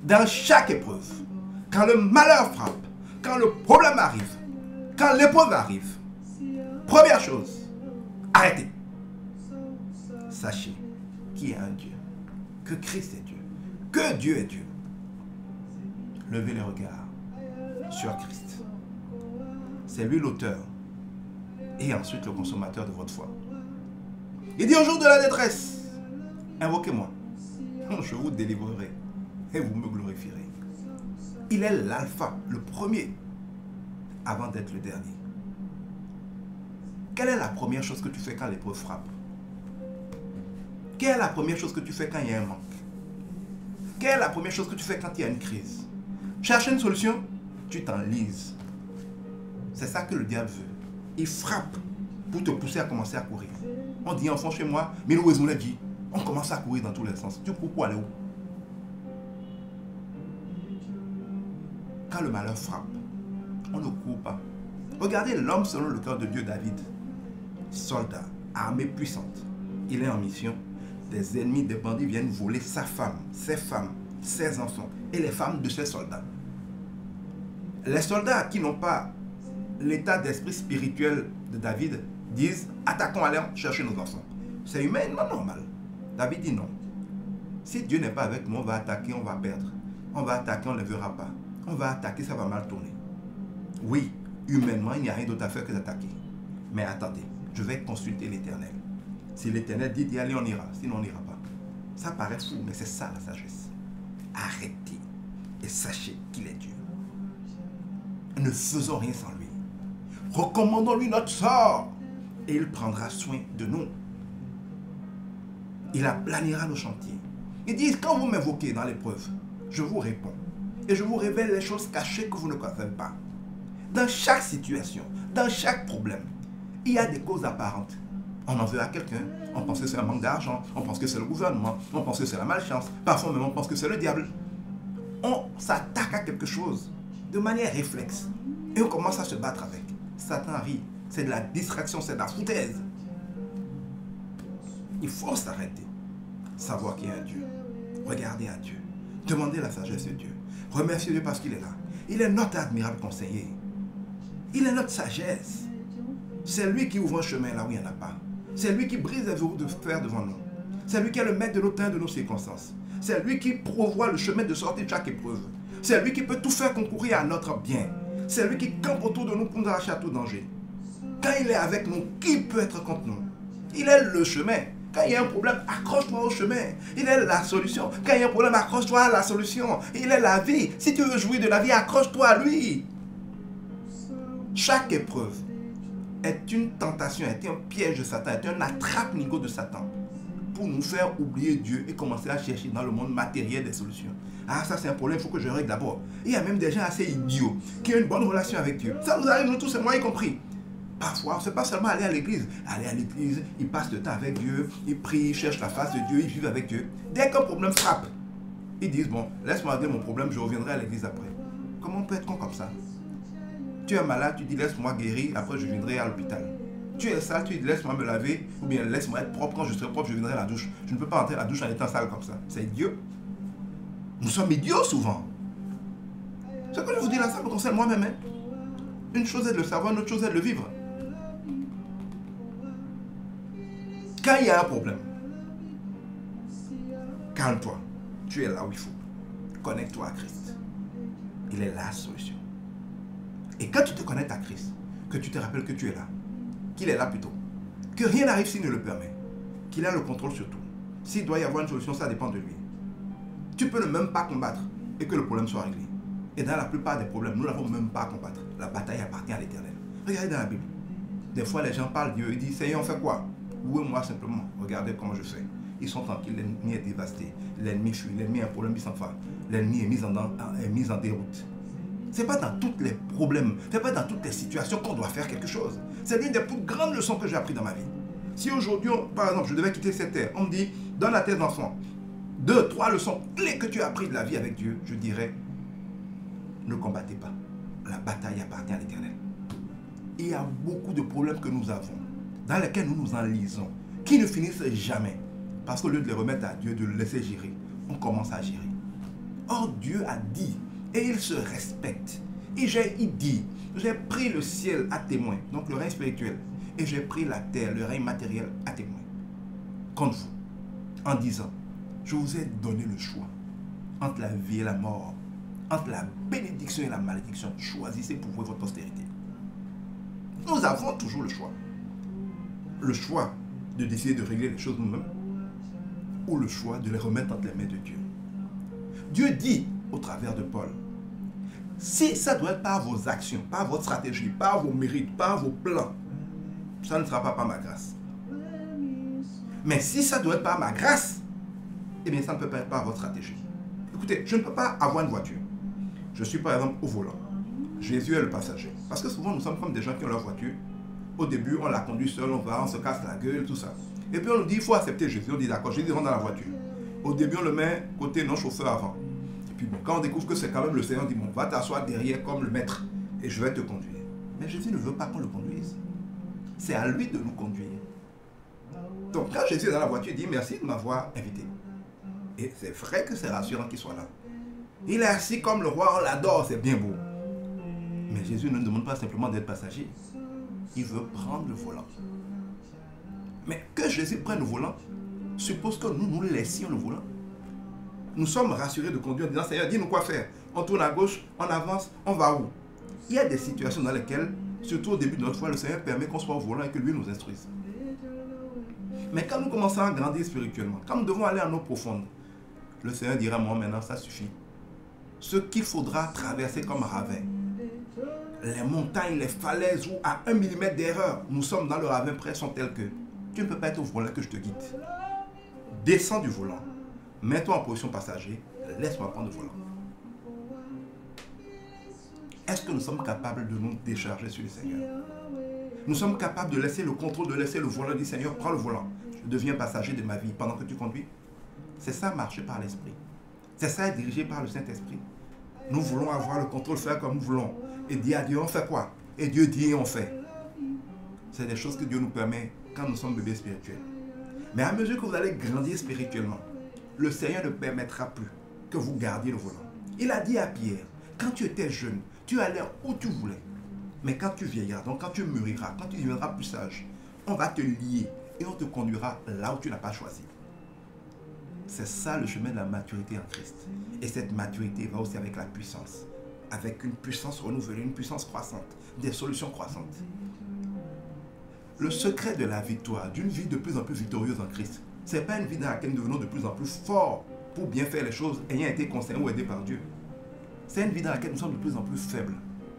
Dans chaque épreuve, quand le malheur frappe, quand le problème arrive, quand l'épreuve arrive, première chose, arrêtez. Sachez qu'il y a un Dieu, que Christ est Dieu, que Dieu est Dieu. Levez les regards sur Christ. C'est lui l'auteur et ensuite le consommateur de votre foi. Il dit au jour de la détresse, invoquez-moi, je vous délivrerai et vous me glorifierez. Il est l'alpha, le premier, avant d'être le dernier. Quelle est la première chose que tu fais quand l'épreuve frappe? Quelle est la première chose que tu fais quand il y a un manque? Quelle est la première chose que tu fais quand il y a une crise? Chercher une solution, tu t'enlises. C'est ça que le diable veut. Il frappe pour te pousser à commencer à courir. On dit enfant chez moi, mais nous on dit, on commence à courir dans tous les sens. Tu cours pour aller où? quand le malheur frappe, on ne court pas. Regardez l'homme selon le cœur de Dieu, David. Soldat, armée puissante. Il est en mission. Des ennemis, des bandits viennent voler sa femme, ses enfants et les femmes de ses soldats. Les soldats qui n'ont pas l'état d'esprit spirituel de David disent « Attaquons, allons chercher nos enfants ». C'est humainement normal. David dit non. Si Dieu n'est pas avec nous, on va attaquer, on va perdre. On va attaquer, on ne le verra pas. On va attaquer, ça va mal tourner. Oui, humainement, il n'y a rien d'autre à faire que d'attaquer. Mais attendez, je vais consulter l'Éternel. Si l'Éternel dit d'y aller, on ira. Sinon, on n'ira pas. Ça paraît fou, mais c'est ça la sagesse. Arrêtez et sachez qu'il est Dieu. Ne faisons rien sans lui. Recommandons-lui notre sort et il prendra soin de nous. Il aplanira nos chantiers. Il dit, quand vous m'invoquez dans l'épreuve, je vous réponds. Et je vous révèle les choses cachées que vous ne connaissez pas. Dans chaque situation, dans chaque problème, il y a des causes apparentes. On en veut à quelqu'un, on pense que c'est un manque d'argent, on pense que c'est le gouvernement, on pense que c'est la malchance, parfois même on pense que c'est le diable. On s'attaque à quelque chose de manière réflexe et on commence à se battre avec. Satan rit, c'est de la distraction, c'est de la foutaise. Il faut s'arrêter, savoir qu'il y a un Dieu, regarder à Dieu, demander la sagesse de Dieu, remercier Dieu parce qu'il est là. Il est notre admirable conseiller, il est notre sagesse. C'est lui qui ouvre un chemin là où il n'y en a pas. C'est lui qui brise les verrous de fer devant nous. C'est lui qui est le maître de nos temps, de nos circonstances. C'est lui qui pourvoit le chemin de sortie de chaque épreuve. C'est lui qui peut tout faire concourir à notre bien. C'est lui qui campe autour de nous pour nous arracher à tout danger. Quand il est avec nous, qui peut être contre nous? Il est le chemin. Quand il y a un problème, accroche-toi au chemin. Il est la solution. Quand il y a un problème, accroche-toi à la solution. Il est la vie. Si tu veux jouir de la vie, accroche-toi à lui. Chaque épreuve est une tentation, est un piège de Satan, est un attrape-nigo de Satan pour nous faire oublier Dieu et commencer à chercher dans le monde matériel des solutions. Ah, ça c'est un problème, il faut que je règle d'abord. Il y a même des gens assez idiots qui ont une bonne relation avec Dieu. Ça nous arrive nous tous et moi y compris. Parfois, ce n'est pas seulement aller à l'église. Aller à l'église, ils passent le temps avec Dieu, ils prient, ils cherchent la face de Dieu, ils vivent avec Dieu. Dès qu'un problème frappe, ils disent, bon, laisse-moi régler mon problème, je reviendrai à l'église après. Comment on peut être con comme ça? Tu es malade, tu dis laisse-moi guérir, après je viendrai à l'hôpital. Tu es sale, tu dis laisse-moi me laver, ou bien laisse-moi être propre, quand je serai propre, je viendrai à la douche. Je ne peux pas entrer à la douche en étant sale comme ça. C'est idiot. Nous sommes idiots souvent. Ce que je vous dis là, ça me concerne moi-même. Hein. Une chose est de le savoir, une autre chose est de le vivre. Quand il y a un problème, calme-toi. Tu es là où il faut. Connecte-toi à Christ. Il est la solution. Et quand tu te connectes à Christ, que tu te rappelles que tu es là, qu'il est là plutôt, que rien n'arrive s'il ne le permet, qu'il a le contrôle sur tout. S'il doit y avoir une solution, ça dépend de lui. Tu peux ne même pas combattre et que le problème soit réglé. Et dans la plupart des problèmes, nous n'avons même pas à combattre. La bataille appartient à l'Éternel. Regardez dans la Bible. Des fois, les gens parlent de Dieu, ils disent, Seigneur, on fait quoi? Louez-moi simplement. Regardez comment je fais. Ils sont tranquilles, l'ennemi est dévasté. L'ennemi fuit, l'ennemi a un problème, il s'en va. L'ennemi est mis en déroute. Ce n'est pas dans tous les problèmes, ce n'est pas dans toutes les situations qu'on doit faire quelque chose. C'est l'une des plus grandes leçons que j'ai apprises dans ma vie. Si aujourd'hui, par exemple, je devais quitter cette terre, on me dit, donne à tes enfants 2, 3 leçons clés que tu as apprises de la vie avec Dieu, je dirais, ne combattez pas. La bataille appartient à l'Éternel. Il y a beaucoup de problèmes que nous avons, dans lesquels nous nous enlisons, qui ne finissent jamais. Parce qu'au lieu de les remettre à Dieu, de le laisser gérer, on commence à gérer. Or, Dieu a dit, et il se respecte. Et il dit, j'ai pris le ciel à témoin, donc le règne spirituel, et j'ai pris la terre, le règne matériel à témoin, contre vous, en disant, je vous ai donné le choix entre la vie et la mort, entre la bénédiction et la malédiction. Choisissez pour vous votre postérité. Nous avons toujours le choix. Le choix de décider de régler les choses nous-mêmes, ou le choix de les remettre entre les mains de Dieu. Dieu dit, au travers de Paul, si ça doit être par vos actions, par votre stratégie, par vos mérites, par vos plans, ça ne sera pas par ma grâce. Mais si ça doit être par ma grâce, eh bien ça ne peut pas être par votre stratégie. Écoutez, je ne peux pas avoir une voiture. Je suis par exemple au volant. Jésus est le passager. Parce que souvent nous sommes comme des gens qui ont leur voiture. Au début, on la conduit seul, on va, on se casse la gueule, tout ça. Et puis on nous dit, il faut accepter Jésus. On dit d'accord, Jésus rentre dans la voiture. Au début, on le met côté non-chauffeur avant. Puis bon, quand on découvre que c'est quand même le Seigneur, on dit, bon, va t'asseoir derrière comme le maître et je vais te conduire. Mais Jésus ne veut pas qu'on le conduise. C'est à lui de nous conduire. Donc quand Jésus est dans la voiture, il dit merci de m'avoir invité. Et c'est vrai que c'est rassurant qu'il soit là. Il est assis comme le roi, on l'adore, c'est bien beau. Mais Jésus ne nous demande pas simplement d'être passager. Il veut prendre le volant. Mais que Jésus prenne le volant suppose que nous laissions le volant. Nous sommes rassurés de conduire en disant Seigneur, dis-nous quoi faire. On tourne à gauche, on avance, on va où? Il y a des situations dans lesquelles, surtout au début de notre foi, le Seigneur permet qu'on soit au volant et que lui nous instruise. Mais quand nous commençons à grandir spirituellement, quand nous devons aller en eau profonde, le Seigneur dira, moi maintenant ça suffit. Ce qu'il faudra traverser comme ravin, les montagnes, les falaises où à 1 mm d'erreur, nous sommes dans le ravin près sont telles que tu ne peux pas être au volant que je te guide. Descends du volant, mets-toi en position passager, laisse-moi prendre le volant. Est-ce que nous sommes capables de nous décharger sur le Seigneur? Nous sommes capables de laisser le contrôle, de laisser le volant, dire Seigneur, prends le volant. Je deviens passager de ma vie pendant que tu conduis. C'est ça marcher par l'Esprit. C'est ça être dirigé par le Saint-Esprit. Nous voulons avoir le contrôle, faire comme nous voulons. Et dire à Dieu, on fait quoi? Et Dieu dit, on fait. C'est des choses que Dieu nous permet quand nous sommes bébés spirituels. Mais à mesure que vous allez grandir spirituellement, le Seigneur ne permettra plus que vous gardiez le volant. Il a dit à Pierre, quand tu étais jeune, tu allais où tu voulais. Mais quand tu vieilliras, donc quand tu mûriras, quand tu deviendras plus sage, on va te lier et on te conduira là où tu n'as pas choisi. C'est ça le chemin de la maturité en Christ. Et cette maturité va aussi avec la puissance. Avec une puissance renouvelée, une puissance croissante, des solutions croissantes. Le secret de la victoire, d'une vie de plus en plus victorieuse en Christ, ce n'est pas une vie dans laquelle nous devenons de plus en plus forts pour bien faire les choses, ayant été conseillés ou aidés par Dieu. C'est une vie dans laquelle nous sommes de plus en plus faibles.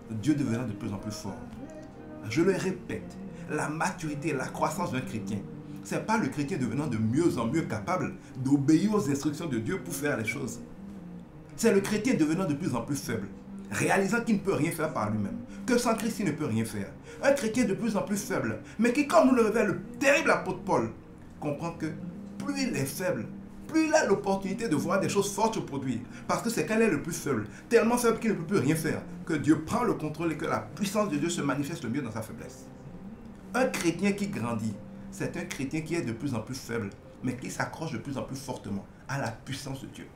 Dieu devenant de plus en plus fort. Je le répète, la maturité, la croissance d'un chrétien, ce n'est pas le chrétien devenant de mieux en mieux capable d'obéir aux instructions de Dieu pour faire les choses. C'est le chrétien devenant de plus en plus faible, réalisant qu'il ne peut rien faire par lui-même, que sans Christ il ne peut rien faire. Un chrétien de plus en plus faible, mais qui, comme nous le révèle le terrible apôtre Paul, comprend que plus il est faible, plus il a l'opportunité de voir des choses fortes se produire. Parce que c'est quand il est le plus faible, tellement faible qu'il ne peut plus rien faire, que Dieu prend le contrôle et que la puissance de Dieu se manifeste le mieux dans sa faiblesse. Un chrétien qui grandit, c'est un chrétien qui est de plus en plus faible, mais qui s'accroche de plus en plus fortement à la puissance de Dieu.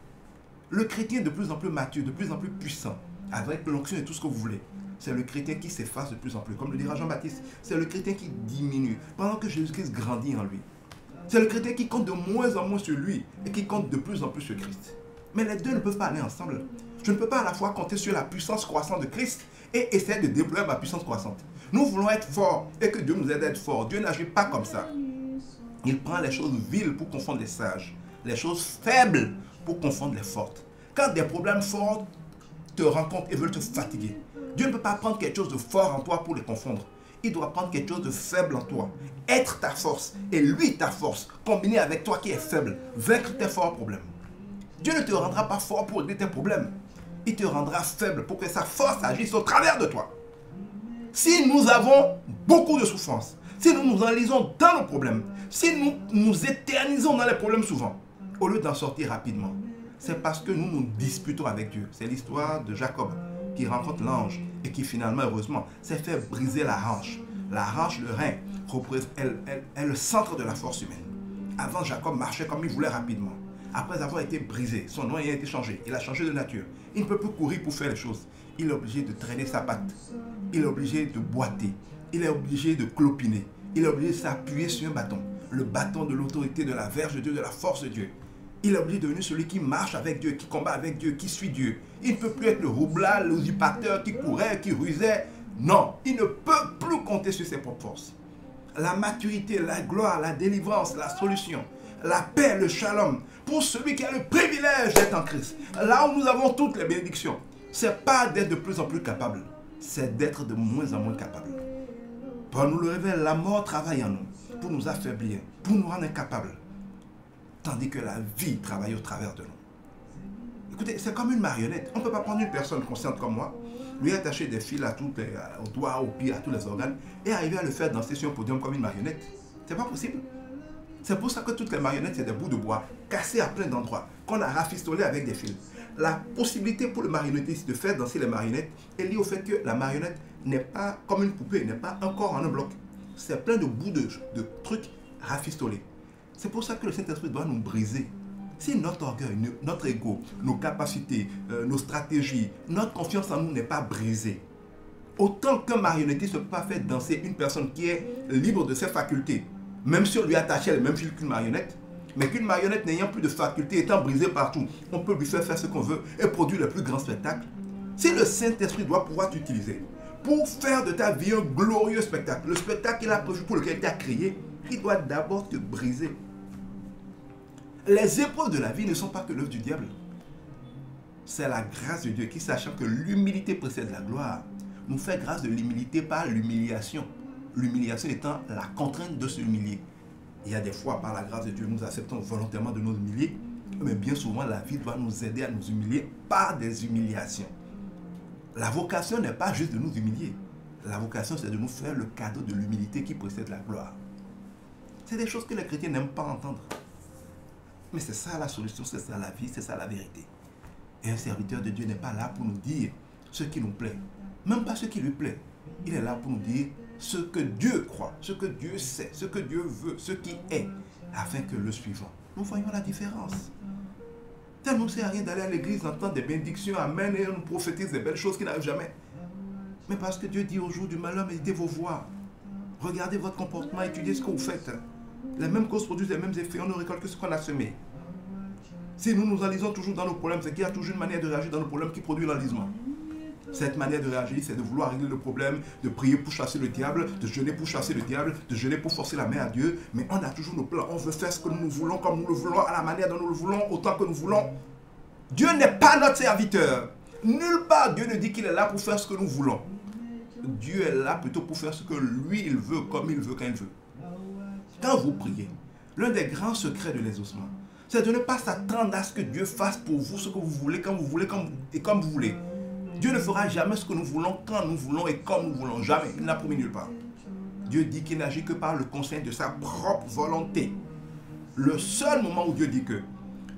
Le chrétien de plus en plus mature, de plus en plus puissant, avec l'onction et tout ce que vous voulez, c'est le chrétien qui s'efface de plus en plus. Comme le dira Jean-Baptiste, c'est le chrétien qui diminue, pendant que Jésus-Christ grandit en lui. C'est le chrétien qui compte de moins en moins sur lui et qui compte de plus en plus sur Christ. Mais les deux ne peuvent pas aller ensemble. Je ne peux pas à la fois compter sur la puissance croissante de Christ et essayer de déployer ma puissance croissante. Nous voulons être forts et que Dieu nous aide à être forts. Dieu n'agit pas comme ça. Il prend les choses viles pour confondre les sages, les choses faibles pour confondre les fortes. Quand des problèmes forts te rencontrent et veulent te fatiguer, Dieu ne peut pas prendre quelque chose de fort en toi pour les confondre. Il doit prendre quelque chose de faible en toi, être ta force, et lui ta force, combinée avec toi qui es faible, vaincre tes forts problèmes. Dieu ne te rendra pas fort pour régler tes problèmes. Il te rendra faible pour que sa force agisse au travers de toi. Si nous avons beaucoup de souffrance, si nous nous enlisons dans nos problèmes, si nous nous éternisons dans les problèmes souvent, au lieu d'en sortir rapidement, c'est parce que nous nous disputons avec Dieu. C'est l'histoire de Jacob qui rencontre l'ange et qui finalement, heureusement, s'est fait briser la hanche. La hanche, le rein, est le centre de la force humaine. Avant, Jacob marchait comme il voulait rapidement. Après avoir été brisé, son nom a été changé. Il a changé de nature. Il ne peut plus courir pour faire les choses. Il est obligé de traîner sa patte. Il est obligé de boiter. Il est obligé de clopiner. Il est obligé de s'appuyer sur un bâton. Le bâton de l'autorité, de la verge de Dieu, de la force de Dieu. Il est obligé de devenir celui qui marche avec Dieu, qui combat avec Dieu, qui suit Dieu. Il ne peut plus être le roublard, l'usurpateur qui courait, qui rusait. Non, il ne peut plus compter sur ses propres forces. La maturité, la gloire, la délivrance, la solution, la paix, le shalom, pour celui qui a le privilège d'être en Christ. Là où nous avons toutes les bénédictions, ce n'est pas d'être de plus en plus capable, c'est d'être de moins en moins capable. Paul nous le révèle, la mort travaille en nous pour nous affaiblir, pour nous rendre incapables. Tandis que la vie travaille au travers de nous. Écoutez, c'est comme une marionnette. On ne peut pas prendre une personne consciente comme moi, lui attacher des fils aux doigts, aux pieds, à tous les organes, et arriver à le faire danser sur un podium comme une marionnette. C'est pas possible. C'est pour ça que toutes les marionnettes, c'est des bouts de bois cassé à plein d'endroits, qu'on a rafistolé avec des fils. La possibilité pour le marionnettiste de faire danser les marionnettes est liée au fait que la marionnette n'est pas comme une poupée, n'est pas un corps en un bloc. C'est plein de bouts de trucs rafistolés. C'est pour ça que le Saint-Esprit doit nous briser. Si notre orgueil, notre ego, nos capacités, nos stratégies, notre confiance en nous n'est pas brisée, autant qu'un marionnettiste ne peut pas faire danser une personne qui est libre de ses facultés, même si on lui attachait le même fil qu'une marionnette, mais qu'une marionnette n'ayant plus de facultés, étant brisée partout, on peut lui faire ce qu'on veut et produire le plus grand spectacle. Si le Saint-Esprit doit pouvoir t'utiliser pour faire de ta vie un glorieux spectacle, le spectacle qu'il a prévu pour lequel il t'a créé, il doit d'abord te briser. Les épreuves de la vie ne sont pas que l'œuvre du diable. C'est la grâce de Dieu qui, sachant que l'humilité précède la gloire, nous fait grâce de l'humilité par l'humiliation. L'humiliation étant la contrainte de s'humilier. Il y a des fois, par la grâce de Dieu, nous acceptons volontairement de nous humilier, mais bien souvent, la vie doit nous aider à nous humilier par des humiliations. La vocation n'est pas juste de nous humilier. La vocation, c'est de nous faire le cadeau de l'humilité qui précède la gloire. C'est des choses que les chrétiens n'aiment pas entendre. Mais c'est ça la solution, c'est ça la vie, c'est ça la vérité. Et un serviteur de Dieu n'est pas là pour nous dire ce qui nous plaît, même pas ce qui lui plaît. Il est là pour nous dire ce que Dieu croit, ce que Dieu sait, ce que Dieu veut, ce qui est, afin que le suivant, nous voyons la différence. Ça ne nous sert à rien d'aller à l'église, entendre des bénédictions, amen, et on nous prophétise des belles choses qui n'arrivent jamais. Mais parce que Dieu dit au jour du malheur, méditez vos voies. Regardez votre comportement, étudiez ce que vous faites. Les mêmes causes produisent les mêmes effets, on ne récolte que ce qu'on a semé. Si nous nous enlisons toujours dans nos problèmes, c'est qu'il y a toujours une manière de réagir dans nos problèmes qui produit l'enlisement. Cette manière de réagir, c'est de vouloir régler le problème, de prier pour chasser le diable, de jeûner pour chasser le diable, de jeûner pour forcer la main à Dieu. Mais on a toujours nos plans, on veut faire ce que nous voulons, comme nous le voulons, à la manière dont nous le voulons, autant que nous voulons. Dieu n'est pas notre serviteur. Nulle part Dieu ne dit qu'il est là pour faire ce que nous voulons. Dieu est là plutôt pour faire ce que lui, il veut, comme il veut, quand il veut. Quand vous priez, l'un des grands secrets de l'exaucement, c'est de ne pas s'attendre à ce que Dieu fasse pour vous ce que vous voulez, quand vous voulez, et comme vous voulez. Dieu ne fera jamais ce que nous voulons, quand nous voulons et comme nous voulons. Jamais. Il n'a promis nulle part. Dieu dit qu'il n'agit que par le conseil de sa propre volonté. Le seul moment où Dieu dit que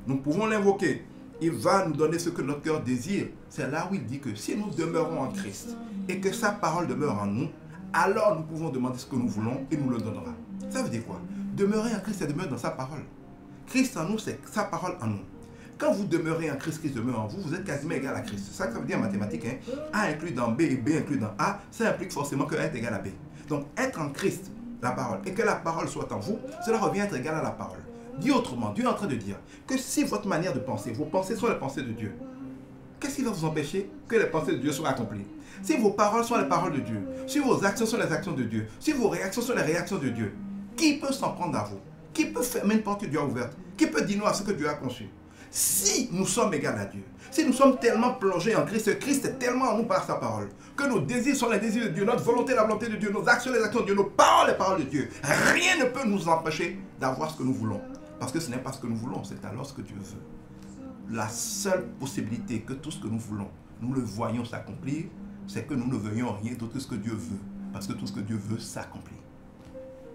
nous pouvons l'invoquer, il va nous donner ce que notre cœur désire. C'est là où il dit que si nous demeurons en Christ et que sa parole demeure en nous, alors nous pouvons demander ce que nous voulons et nous le donnera. Ça veut dire quoi? Demeurer en Christ, c'est demeurer dans sa parole. Christ en nous, c'est sa parole en nous. Quand vous demeurez en Christ, Christ demeure en vous, vous êtes quasiment égal à Christ. C'est ça que ça veut dire en mathématiques. Hein? A inclus dans B et B inclus dans A, ça implique forcément que A est égal à B. Donc être en Christ, la parole, et que la parole soit en vous, cela revient à être égal à la parole. Dit autrement, Dieu est en train de dire que si votre manière de penser, vos pensées sont les pensées de Dieu, qu'est-ce qui va vous empêcher que les pensées de Dieu soient accomplies? Si vos paroles sont les paroles de Dieu, si vos actions sont les actions de Dieu, si vos réactions sont les réactions de Dieu, qui peut s'en prendre à vous? Qui peut fermer une porte que Dieu a ouverte? Qui peut dire non à ce que Dieu a conçu? Si nous sommes égaux à Dieu, si nous sommes tellement plongés en Christ, Christ est tellement en nous par sa parole, que nos désirs sont les désirs de Dieu, notre volonté la volonté de Dieu, nos actions les actions de Dieu, nos paroles les paroles de Dieu, rien ne peut nous empêcher d'avoir ce que nous voulons. Parce que ce n'est pas ce que nous voulons, c'est alors ce que Dieu veut. La seule possibilité que tout ce que nous voulons, nous le voyons s'accomplir, c'est que nous ne veuillons rien d'autre que ce que Dieu veut. Parce que tout ce que Dieu veut s'accomplit.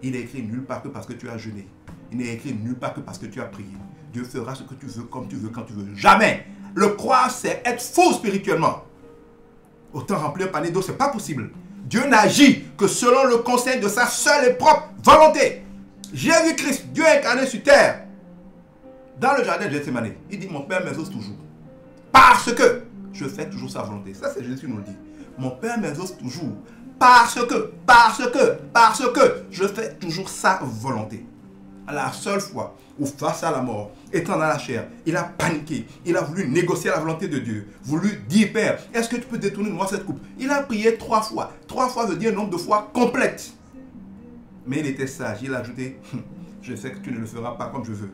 Il n'est écrit nulle part que parce que tu as jeûné. Il n'est écrit nulle part que parce que tu as prié. Dieu fera ce que tu veux, comme tu veux, quand tu veux. Jamais. Le croire, c'est être faux spirituellement. Autant remplir un panier d'eau, ce n'est pas possible. Dieu n'agit que selon le conseil de sa seule et propre volonté. Jésus-Christ, Dieu incarné sur terre, dans le jardin de Gethsémani, il dit, mon Père m'exauce toujours. Parce que je fais toujours sa volonté. Ça, c'est Jésus qui nous le dit. Mon Père m'exauce toujours. Parce que je fais toujours sa volonté. La seule fois où face à la mort, étant dans la chair, il a paniqué, il a voulu négocier la volonté de Dieu, voulu dire, Père, est-ce que tu peux détourner de moi cette coupe? Il a prié 3 fois. 3 fois veut dire un nombre de fois complète. Mais il était sage, il a ajouté, je sais que tu ne le feras pas comme je veux.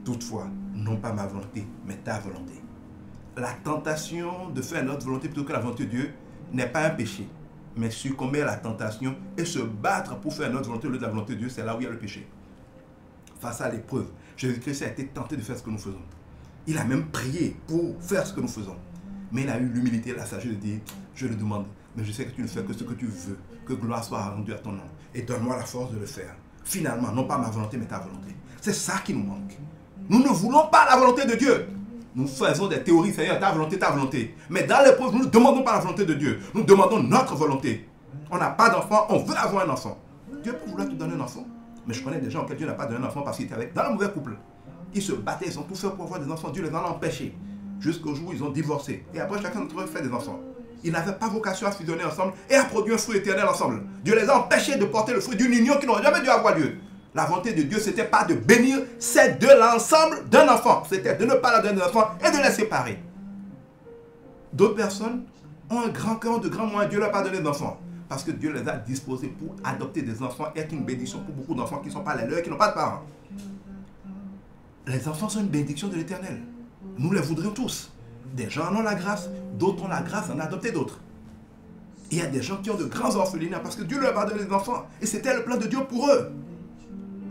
Toutefois, non pas ma volonté, mais ta volonté. La tentation de faire notre volonté plutôt que la volonté de Dieu n'est pas un péché. Mais succomber à la tentation et se battre pour faire notre volonté au lieu de la volonté de Dieu, c'est là où il y a le péché. Face à l'épreuve, Jésus-Christ a été tenté de faire ce que nous faisons. Il a même prié pour faire ce que nous faisons. Mais il a eu l'humilité et la sagesse de dire, je le demande, mais je sais que tu ne fais que ce que tu veux, que gloire soit rendue à ton nom. Et donne-moi la force de le faire. Finalement, non pas ma volonté, mais ta volonté. C'est ça qui nous manque. Nous ne voulons pas la volonté de Dieu. Nous faisons des théories, Seigneur, ta volonté, ta volonté. Mais dans l'épreuve, nous ne demandons pas la volonté de Dieu. Nous demandons notre volonté. On n'a pas d'enfant, on veut avoir un enfant. Dieu peut vouloir te donner un enfant. Mais je connais des gens auxquels Dieu n'a pas donné un enfant parce qu'ils étaient avec, dans un mauvais couple. Ils se battaient, ils ont tout fait pour avoir des enfants. Dieu les en a empêchés. Jusqu'au jour où ils ont divorcé. Et après, chacun d'entre eux fait des enfants. Ils n'avaient pas vocation à fusionner ensemble et à produire un fruit éternel ensemble. Dieu les a empêchés de porter le fruit d'une union qui n'aurait jamais dû avoir lieu. La volonté de Dieu, ce n'était pas de bénir ces deux-là ensemble d'un enfant. C'était de ne pas leur donner d'enfant et de les séparer. D'autres personnes ont un grand cœur, de grands moyens. Dieu ne leur a pas donné d'enfants. Parce que Dieu les a disposés pour adopter des enfants et être une bénédiction pour beaucoup d'enfants qui ne sont pas les leurs et qui n'ont pas de parents. Les enfants sont une bénédiction de l'Éternel. Nous les voudrions tous. Des gens en ont la grâce, d'autres ont la grâce d'en adopter d'autres. Il y a des gens qui ont de grands orphelinats parce que Dieu leur a donné des enfants. Et c'était le plan de Dieu pour eux.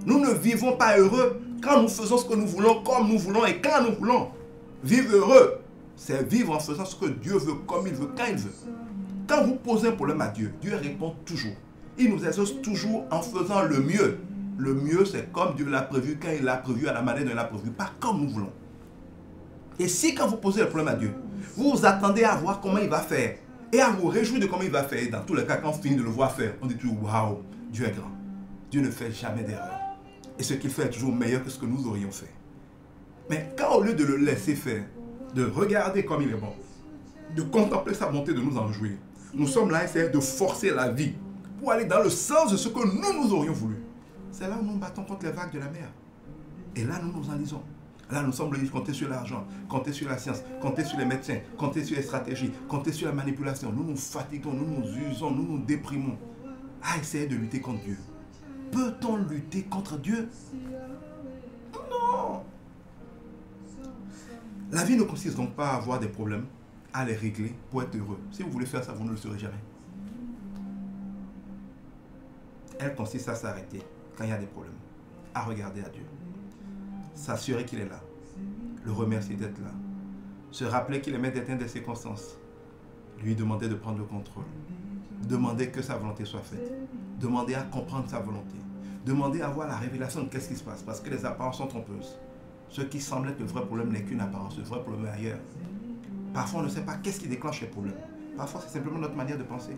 Nous ne vivons pas heureux quand nous faisons ce que nous voulons, comme nous voulons et quand nous voulons. Vivre heureux, c'est vivre en faisant ce que Dieu veut, comme il veut, quand il veut. Quand vous posez un problème à Dieu, Dieu répond toujours. Il nous exauce toujours en faisant le mieux. Le mieux, c'est comme Dieu l'a prévu, quand il l'a prévu, à la manière dont il l'a prévu, pas comme nous voulons. Et si quand vous posez le problème à Dieu, vous vous attendez à voir comment il va faire et à vous réjouir de comment il va faire, et dans tous les cas, quand on finit de le voir faire, on dit toujours, waouh, Dieu est grand. Dieu ne fait jamais d'erreur. Et ce qu'il fait est toujours meilleur que ce que nous aurions fait. Mais quand au lieu de le laisser faire, de regarder comme il est bon, de contempler sa bonté, de nous en jouir, nous sommes là à essayer de forcer la vie pour aller dans le sens de ce que nous aurions voulu. C'est là où nous battons contre les vagues de la mer. Et là, nous nous enlisons. Là, nous sommes obligés de compter sur l'argent, compter sur la science, compter sur les médecins, compter sur les stratégies, compter sur la manipulation. Nous nous fatiguons, nous nous usons, nous nous déprimons à essayer de lutter contre Dieu. Peut-on lutter contre Dieu? Non. La vie ne consiste donc pas à avoir des problèmes, à les régler pour être heureux. Si vous voulez faire ça, vous ne le serez jamais. Elle consiste à s'arrêter quand il y a des problèmes, à regarder à Dieu, s'assurer qu'il est là, le remercier d'être là, se rappeler qu'il est maître des circonstances, lui demander de prendre le contrôle, demander que sa volonté soit faite, demander à comprendre sa volonté, demander à avoir la révélation de qu'est-ce qui se passe, parce que les apparences sont trompeuses. Ce qui semble être le vrai problème n'est qu'une apparence, le vrai problème est ailleurs. Parfois on ne sait pas qu'est-ce qui déclenche les problèmes, parfois c'est simplement notre manière de penser.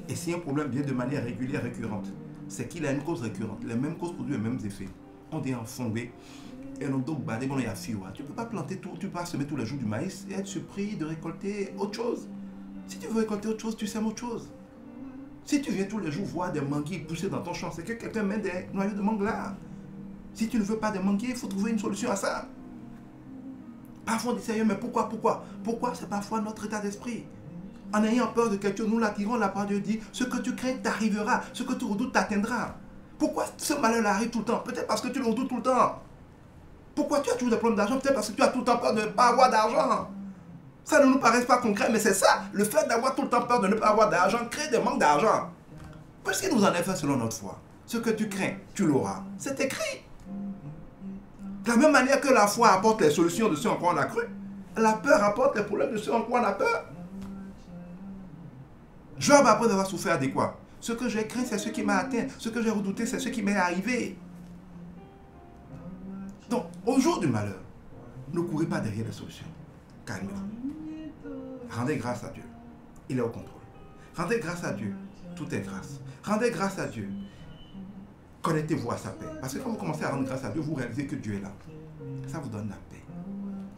Et si un problème vient de manière régulière, récurrente, c'est qu'il a une cause récurrente, les mêmes causes produisent les mêmes effets. On dit en fondé, et on doit bader, on est à fiwa. Tu ne peux pas planter tout, tu peux pas semer tous les jours du maïs et être surpris de récolter autre chose. Si tu veux récolter autre chose, tu sèmes autre chose. Si tu viens tous les jours voir des manguiers pousser dans ton champ, c'est que quelqu'un met des noyaux de mangue là. Si tu ne veux pas des manguiers, il faut trouver une solution à ça. Parfois on dit, Seigneur, mais pourquoi c'est parfois notre état d'esprit. En ayant peur de quelque chose, nous l'attirons, la parole de Dieu dit, ce que tu crains t'arrivera, ce que tu redoutes t'atteindra. Pourquoi ce malheur arrive tout le temps? Peut-être parce que tu le redoutes tout le temps. Pourquoi tu as toujours des problèmes d'argent? Peut-être parce que tu as tout le temps peur de ne pas avoir d'argent. Ça ne nous paraît pas concret, mais c'est ça. Le fait d'avoir tout le temps peur de ne pas avoir d'argent crée des manques d'argent. Parce qu'il nous en est fait selon notre foi. Ce que tu crains, tu l'auras. C'est écrit. De la même manière que la foi apporte les solutions de ceux en quoi on a cru, la peur apporte les problèmes de ceux en quoi on a peur. Job, après avoir souffert de quoi? Ce que j'ai craint, c'est ce qui m'a atteint. Ce que j'ai redouté, c'est ce qui m'est arrivé. Donc, au jour du malheur, ne courez pas derrière les solutions. Calmez-vous. Rendez grâce à Dieu. Il est au contrôle. Rendez grâce à Dieu. Tout est grâce. Rendez grâce à Dieu. Connectez-vous à sa paix. Parce que quand vous commencez à rendre grâce à Dieu, vous réalisez que Dieu est là. Ça vous donne la paix.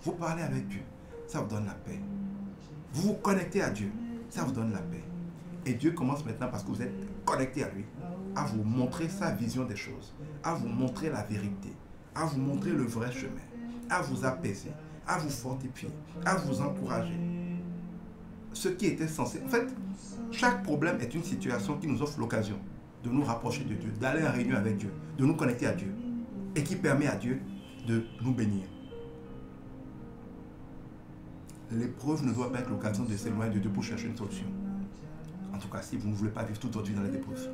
Vous parlez avec Dieu. Ça vous donne la paix. Vous vous connectez à Dieu. Ça vous donne la paix. Et Dieu commence maintenant, parce que vous êtes connecté à lui, à vous montrer sa vision des choses, à vous montrer la vérité, à vous montrer le vrai chemin, à vous apaiser, à vous fortifier, à vous encourager. Ce qui était censé... En fait, chaque problème est une situation qui nous offre l'occasion de nous rapprocher de Dieu, d'aller en réunion avec Dieu, de nous connecter à Dieu, et qui permet à Dieu de nous bénir. L'épreuve ne doit pas être l'occasion de s'éloigner de Dieu pour chercher une solution. En tout cas, si vous ne voulez pas vivre toute votre vie dans les épreuves.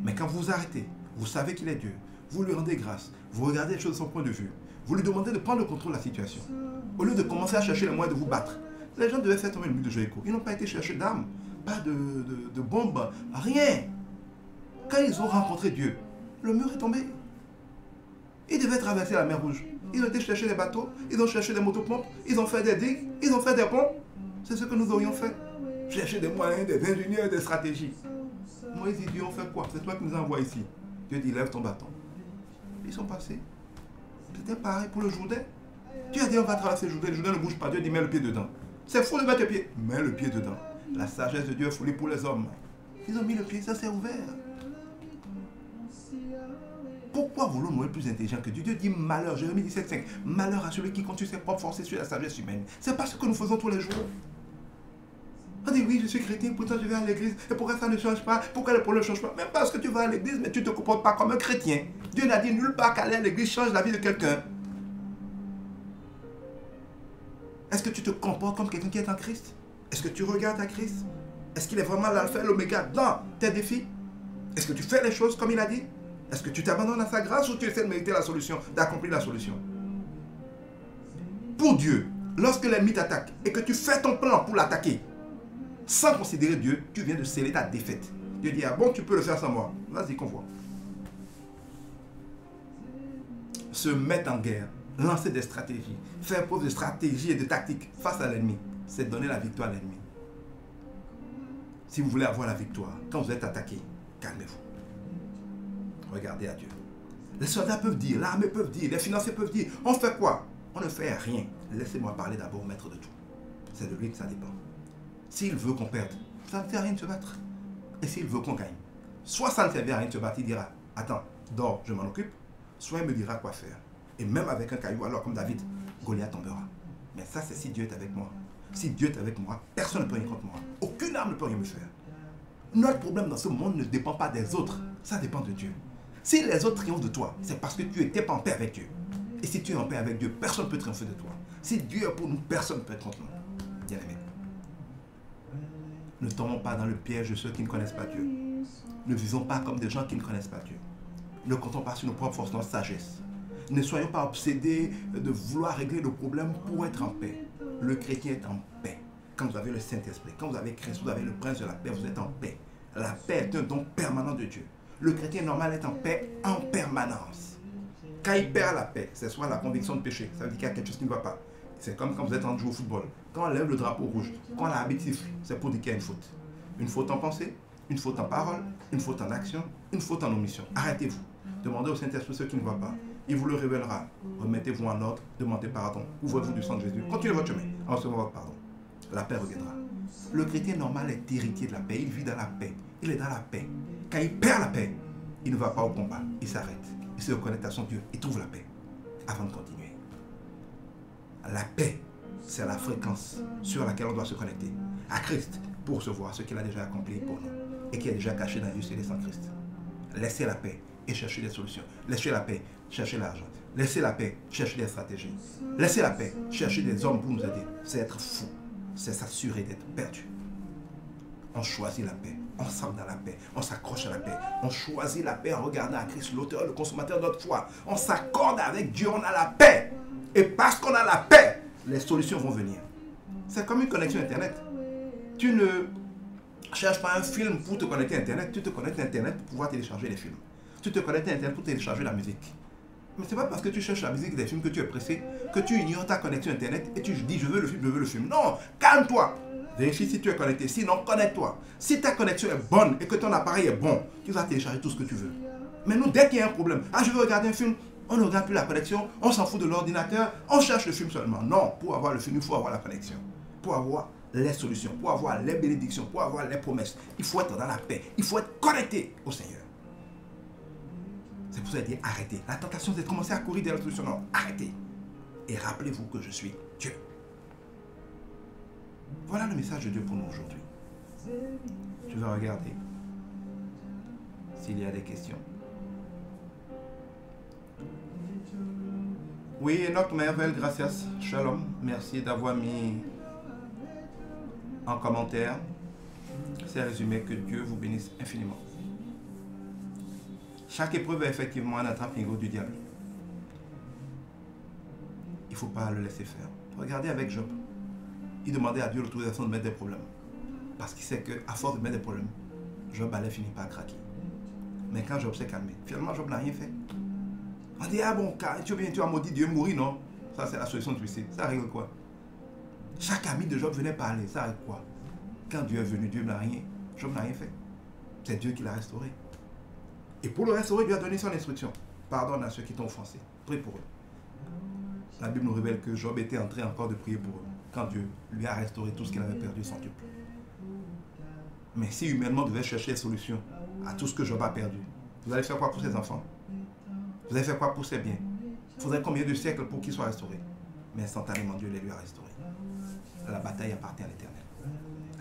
Mais quand vous vous arrêtez, vous savez qu'il est Dieu, vous lui rendez grâce, vous regardez les choses de son point de vue, vous lui demandez de prendre le contrôle de la situation. Au lieu de commencer à chercher les moyens de vous battre. Les gens devaient faire tomber le but de Jéricho. Ils n'ont pas été chercher d'armes, pas de bombes, rien. Quand ils ont rencontré Dieu, le mur est tombé. Ils devaient traverser la mer Rouge. Ils ont été chercher des bateaux, ils ont cherché des motopompes, ils ont fait des digues, ils ont fait des ponts. C'est ce que nous aurions fait. Chercher des moyens, des ingénieurs, des stratégies. Moïse dit, Dieu, on fait quoi? C'est toi qui nous envoies ici. Dieu dit, lève ton bâton. Ils sont passés. C'était pareil pour le Jourdain. Dieu a dit, on va traverser le Jourdain. Le Jourdain ne bouge pas. Dieu dit, mets le pied dedans. C'est fou de mettre le pied. Mets le pied dedans. La sagesse de Dieu est folie pour les hommes. Ils ont mis le pied, ça s'est ouvert. Pourquoi voulons-nous être plus intelligents que Dieu? Dieu dit malheur, Jérémie 17,5. Malheur à celui qui compte sur ses propres forces et sur la sagesse humaine. C'est pas ce que nous faisons tous les jours. On dit oui, je suis chrétien, pourtant je vais à l'église. Et pourquoi ça ne change pas? Pourquoi les problèmes ne changent pas? Même parce que tu vas à l'église, mais tu ne te comportes pas comme un chrétien. Dieu n'a dit nulle part qu'aller à l'église change la vie de quelqu'un. Est-ce que tu te comportes comme quelqu'un qui est en Christ? Est-ce que tu regardes à Christ? Est-ce qu'il est vraiment l'alpha et l'oméga dans tes défis? Est-ce que tu fais les choses comme il a dit? Est-ce que tu t'abandonnes à sa grâce ou tu essaies de mériter la solution, d'accomplir la solution? Pour Dieu, lorsque l'ennemi t'attaque et que tu fais ton plan pour l'attaquer, sans considérer Dieu, tu viens de sceller ta défaite. Dieu dit, ah bon, tu peux le faire sans moi. Vas-y, qu'on voit. Se mettre en guerre, lancer des stratégies, faire preuve de stratégie et de tactique face à l'ennemi, c'est donner la victoire à l'ennemi. Si vous voulez avoir la victoire, quand vous êtes attaqué, calmez-vous. Regardez à Dieu. Les soldats peuvent dire, l'armée peut dire, les financiers peuvent dire, on fait quoi? On ne fait rien. Laissez-moi parler d'abord au maître de tout. C'est de lui que ça dépend. S'il veut qu'on perde, ça ne sert à rien de se battre. Et s'il veut qu'on gagne, soit ça ne sert à rien de se battre, il dira, attends, dors, je m'en occupe, soit il me dira quoi faire. Et même avec un caillou, alors comme David, Goliath tombera. Mais ça, c'est si Dieu est avec moi. Si Dieu est avec moi, personne ne peut rien contre moi. Aucune arme ne peut rien me faire. Notre problème dans ce monde ne dépend pas des autres, ça dépend de Dieu. Si les autres triomphent de toi, c'est parce que tu n'étais pas en paix avec Dieu. Et si tu es en paix avec Dieu, personne ne peut triompher de toi. Si Dieu est pour nous, personne ne peut être contre nous. Bien aimé. Ne tombons pas dans le piège de ceux qui ne connaissent pas Dieu. Ne vivons pas comme des gens qui ne connaissent pas Dieu. Ne comptons pas sur nos propres forces, notre sagesse. Ne soyons pas obsédés de vouloir régler nos problèmes pour être en paix. Le chrétien est en paix. Quand vous avez le Saint-Esprit, quand vous avez Christ, vous avez le prince de la paix, vous êtes en paix. La paix est un don permanent de Dieu. Le chrétien normal est en paix en permanence. Quand il perd la paix, c'est soit la conviction de péché, ça veut dire qu'il y a quelque chose qui ne va pas. C'est comme quand vous êtes en train de jouer au football. Quand on lève le drapeau rouge, quand l'arbitre siffle, c'est pour dire qu'il y a une faute. Une faute en pensée, une faute en parole, une faute en action, une faute en omission. Arrêtez-vous. Demandez au Saint-Esprit ce qui ne va pas. Il vous le révélera. Remettez-vous en ordre, demandez pardon. Ouvrez-vous du sang de Jésus. Continuez votre chemin en recevant votre pardon. La paix reviendra. Le chrétien normal est héritier de la paix. Il vit dans la paix. Il est dans la paix. Quand il perd la paix, il ne va pas au combat. Il s'arrête. Il se reconnecte à son Dieu. Il trouve la paix avant de continuer. La paix, c'est la fréquence sur laquelle on doit se connecter à Christ pour recevoir ce qu'il a déjà accompli pour nous et qui est déjà caché dans Dieu céleste en Christ. Laissez la paix et cherchez des solutions. Laissez la paix, cherchez l'argent. Laissez la paix, cherchez des stratégies. Laissez la paix, cherchez des hommes pour nous aider. C'est être fou. C'est s'assurer d'être perdu. On choisit la paix. On s'ancre dans la paix. On s'accroche à la paix. On choisit la paix en regardant à Christ, l'auteur, le consommateur de notre foi. On s'accorde avec Dieu. On a la paix. Et parce qu'on a la paix, les solutions vont venir. C'est comme une connexion Internet. Tu ne cherches pas un film pour te connecter à Internet. Tu te connectes à Internet pour pouvoir télécharger les films. Tu te connectes à Internet pour télécharger la musique. Mais ce n'est pas parce que tu cherches la musique des films que tu es pressé, que tu ignores ta connexion Internet et tu dis je veux le film, je veux le film. Non, calme-toi. Vérifie si tu es connecté. Sinon, connecte-toi. Si ta connexion est bonne et que ton appareil est bon, tu vas télécharger tout ce que tu veux. Mais nous, dès qu'il y a un problème, ah, je veux regarder un film, on ne regarde plus la connexion, on s'en fout de l'ordinateur, on cherche le film seulement. Non, pour avoir le film, il faut avoir la connexion. Pour avoir les solutions, pour avoir les bénédictions, pour avoir les promesses. Il faut être dans la paix. Il faut être connecté au Seigneur. C'est pour ça qu'il dit arrêtez. La tentation, c'est de commencer à courir derrière la solution. Non, arrêtez. Et rappelez-vous que je suis Dieu. Voilà le message de Dieu pour nous aujourd'hui. Je vais regarder s'il y a des questions. Oui, Enoch Mervel, gracias, shalom. Merci d'avoir mis en commentaire ces résumés. Que Dieu vous bénisse infiniment. Chaque épreuve est effectivement un attrape-nigo du diable. Il ne faut pas le laisser faire. Regardez avec Job. Il demandait à Dieu l'autorisation de mettre des problèmes. Parce qu'il sait qu'à force de mettre des problèmes, Job allait finir par craquer. Mais quand Job s'est calmé, finalement Job n'a rien fait. On dit, ah bon, tu as maudit Dieu, mourir, non? Ça, c'est la solution du suicide. Ça règle quoi? Chaque ami de Job venait parler. Ça règle quoi? Quand Dieu est venu, Dieu n'a rien. Job n'a rien fait. C'est Dieu qui l'a restauré. Et pour le restaurer, Dieu a donné son instruction. Pardonne à ceux qui t'ont offensé. Prie pour eux. La Bible nous révèle que Job était en train encore de prier pour eux quand Dieu lui a restauré tout ce qu'il avait perdu sans Dieu. Mais si humainement devait chercher solution à tout ce que Job a perdu, vous allez faire quoi pour ses enfants? Vous allez faire quoi pour ses biens? Il faudrait combien de siècles pour qu'ils soient restaurés? Mais instantanément, Dieu les lui a restaurés. La bataille appartient à l'Éternel.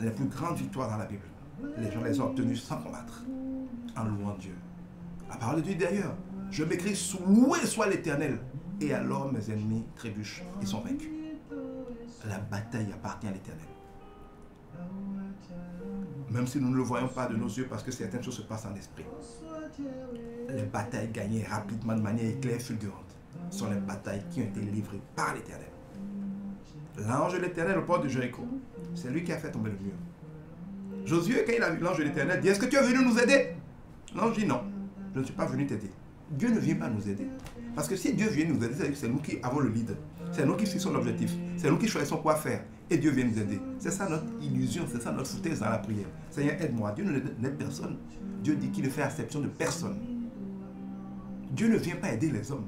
Les plus grandes victoires dans la Bible, les gens les ont obtenues sans combattre, en louant Dieu. La parole de Dieu d'ailleurs, je m'écris, loué soit l'Éternel. Et alors mes ennemis trébuchent et sont vaincus. La bataille appartient à l'Éternel. Même si nous ne le voyons pas de nos yeux parce que certaines choses se passent en esprit. Les batailles gagnées rapidement de manière éclair fulgurante sont les batailles qui ont été livrées par l'Éternel. L'ange de l'Éternel au port de Jéricho, c'est lui qui a fait tomber le mur. Josué, quand il a vu l'ange de l'Éternel, dit, est-ce que tu es venu nous aider? L'ange dit non, je ne suis pas venu t'aider. Dieu ne vient pas nous aider. Parce que si Dieu vient nous aider, c'est nous qui avons le lead. C'est nous qui fixons l'objectif. C'est nous qui choisissons quoi faire. Et Dieu vient nous aider. C'est ça notre illusion, c'est ça notre foutaise dans la prière. Seigneur, aide-moi. Dieu n'aide personne. Dieu dit qu'il ne fait exception de personne. Dieu ne vient pas aider les hommes.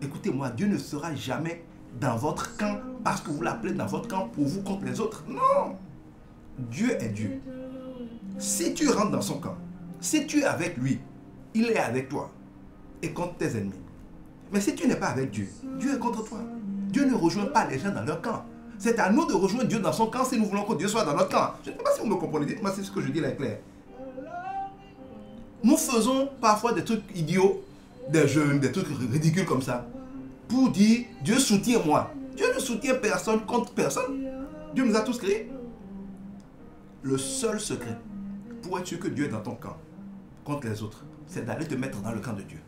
Écoutez-moi, Dieu ne sera jamais dans votre camp parce que vous l'appelez dans votre camp pour vous contre les autres. Non. Dieu est Dieu. Si tu rentres dans son camp, si tu es avec lui, il est avec toi et contre tes ennemis. Mais si tu n'es pas avec Dieu, Dieu est contre toi. Dieu ne rejoint pas les gens dans leur camp. C'est à nous de rejoindre Dieu dans son camp si nous voulons que Dieu soit dans notre camp. Je ne sais pas si vous me comprenez. Dites-moi si ce que je dis là est clair. Nous faisons parfois des trucs idiots, des jeûnes, des trucs ridicules comme ça, pour dire Dieu soutient moi. Dieu ne soutient personne contre personne. Dieu nous a tous créés. Le seul secret pour être sûr que Dieu est dans ton camp contre les autres, c'est d'aller te mettre dans le camp de Dieu.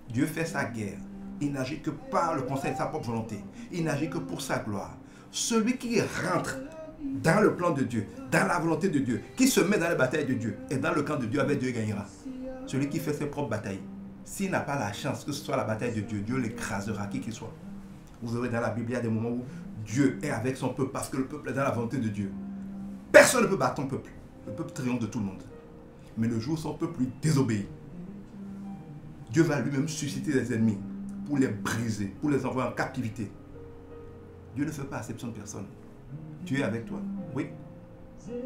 Dieu fait sa guerre. Il n'agit que par le conseil de sa propre volonté. Il n'agit que pour sa gloire. Celui qui rentre dans le plan de Dieu, dans la volonté de Dieu, qui se met dans la bataille de Dieu et dans le camp de Dieu, avec Dieu gagnera. Celui qui fait ses propres batailles, s'il n'a pas la chance que ce soit la bataille de Dieu, Dieu l'écrasera, qui qu'il soit. Vous verrez dans la Bible, il y a des moments où Dieu est avec son peuple parce que le peuple est dans la volonté de Dieu. Personne ne peut battre ton peuple. Le peuple triomphe de tout le monde. Mais le jour où son peuple lui désobéit, Dieu va lui-même susciter des ennemis pour les briser, pour les envoyer en captivité. Dieu ne fait pas exception de personne. Dieu est avec toi, oui.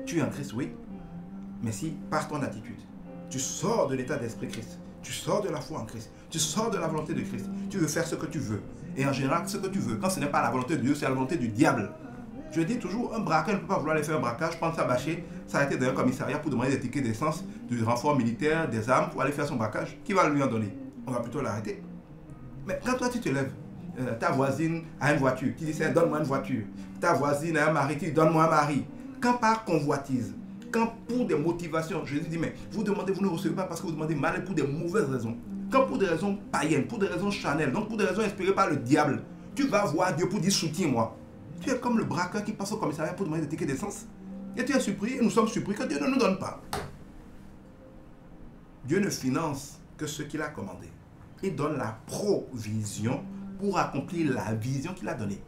Tu es en Christ, oui. Mais si, par ton attitude, tu sors de l'état d'esprit Christ, tu sors de la foi en Christ, tu sors de la volonté de Christ, tu veux faire ce que tu veux. Et en général, ce que tu veux, quand ce n'est pas la volonté de Dieu, c'est la volonté du diable. Je dis toujours, un braqueur ne peut pas vouloir aller faire un braquage, prendre sa bâchée, s'arrêter dans un commissariat pour demander des tickets d'essence, du renfort militaire, des armes pour aller faire son braquage. Qui va lui en donner? On va plutôt l'arrêter. Mais quand toi tu te lèves, ta voisine a une voiture, qui dit donne-moi une voiture. Ta voisine a un mari, qui dit donne-moi un mari. Quand par convoitise, quand pour des motivations, Jésus dit mais vous demandez, vous ne recevez pas parce que vous demandez mal et pour des mauvaises raisons. Quand pour des raisons païennes, pour des raisons charnelles, donc pour des raisons inspirées par le diable, tu vas voir Dieu pour dire soutiens-moi. Tu es comme le braqueur qui passe au commissariat pour demander des tickets d'essence. Et tu es surpris, et nous sommes surpris que Dieu ne nous donne pas. Dieu ne finance que ce qu'il a commandé. Il donne la provision pour accomplir la vision qu'il a donnée.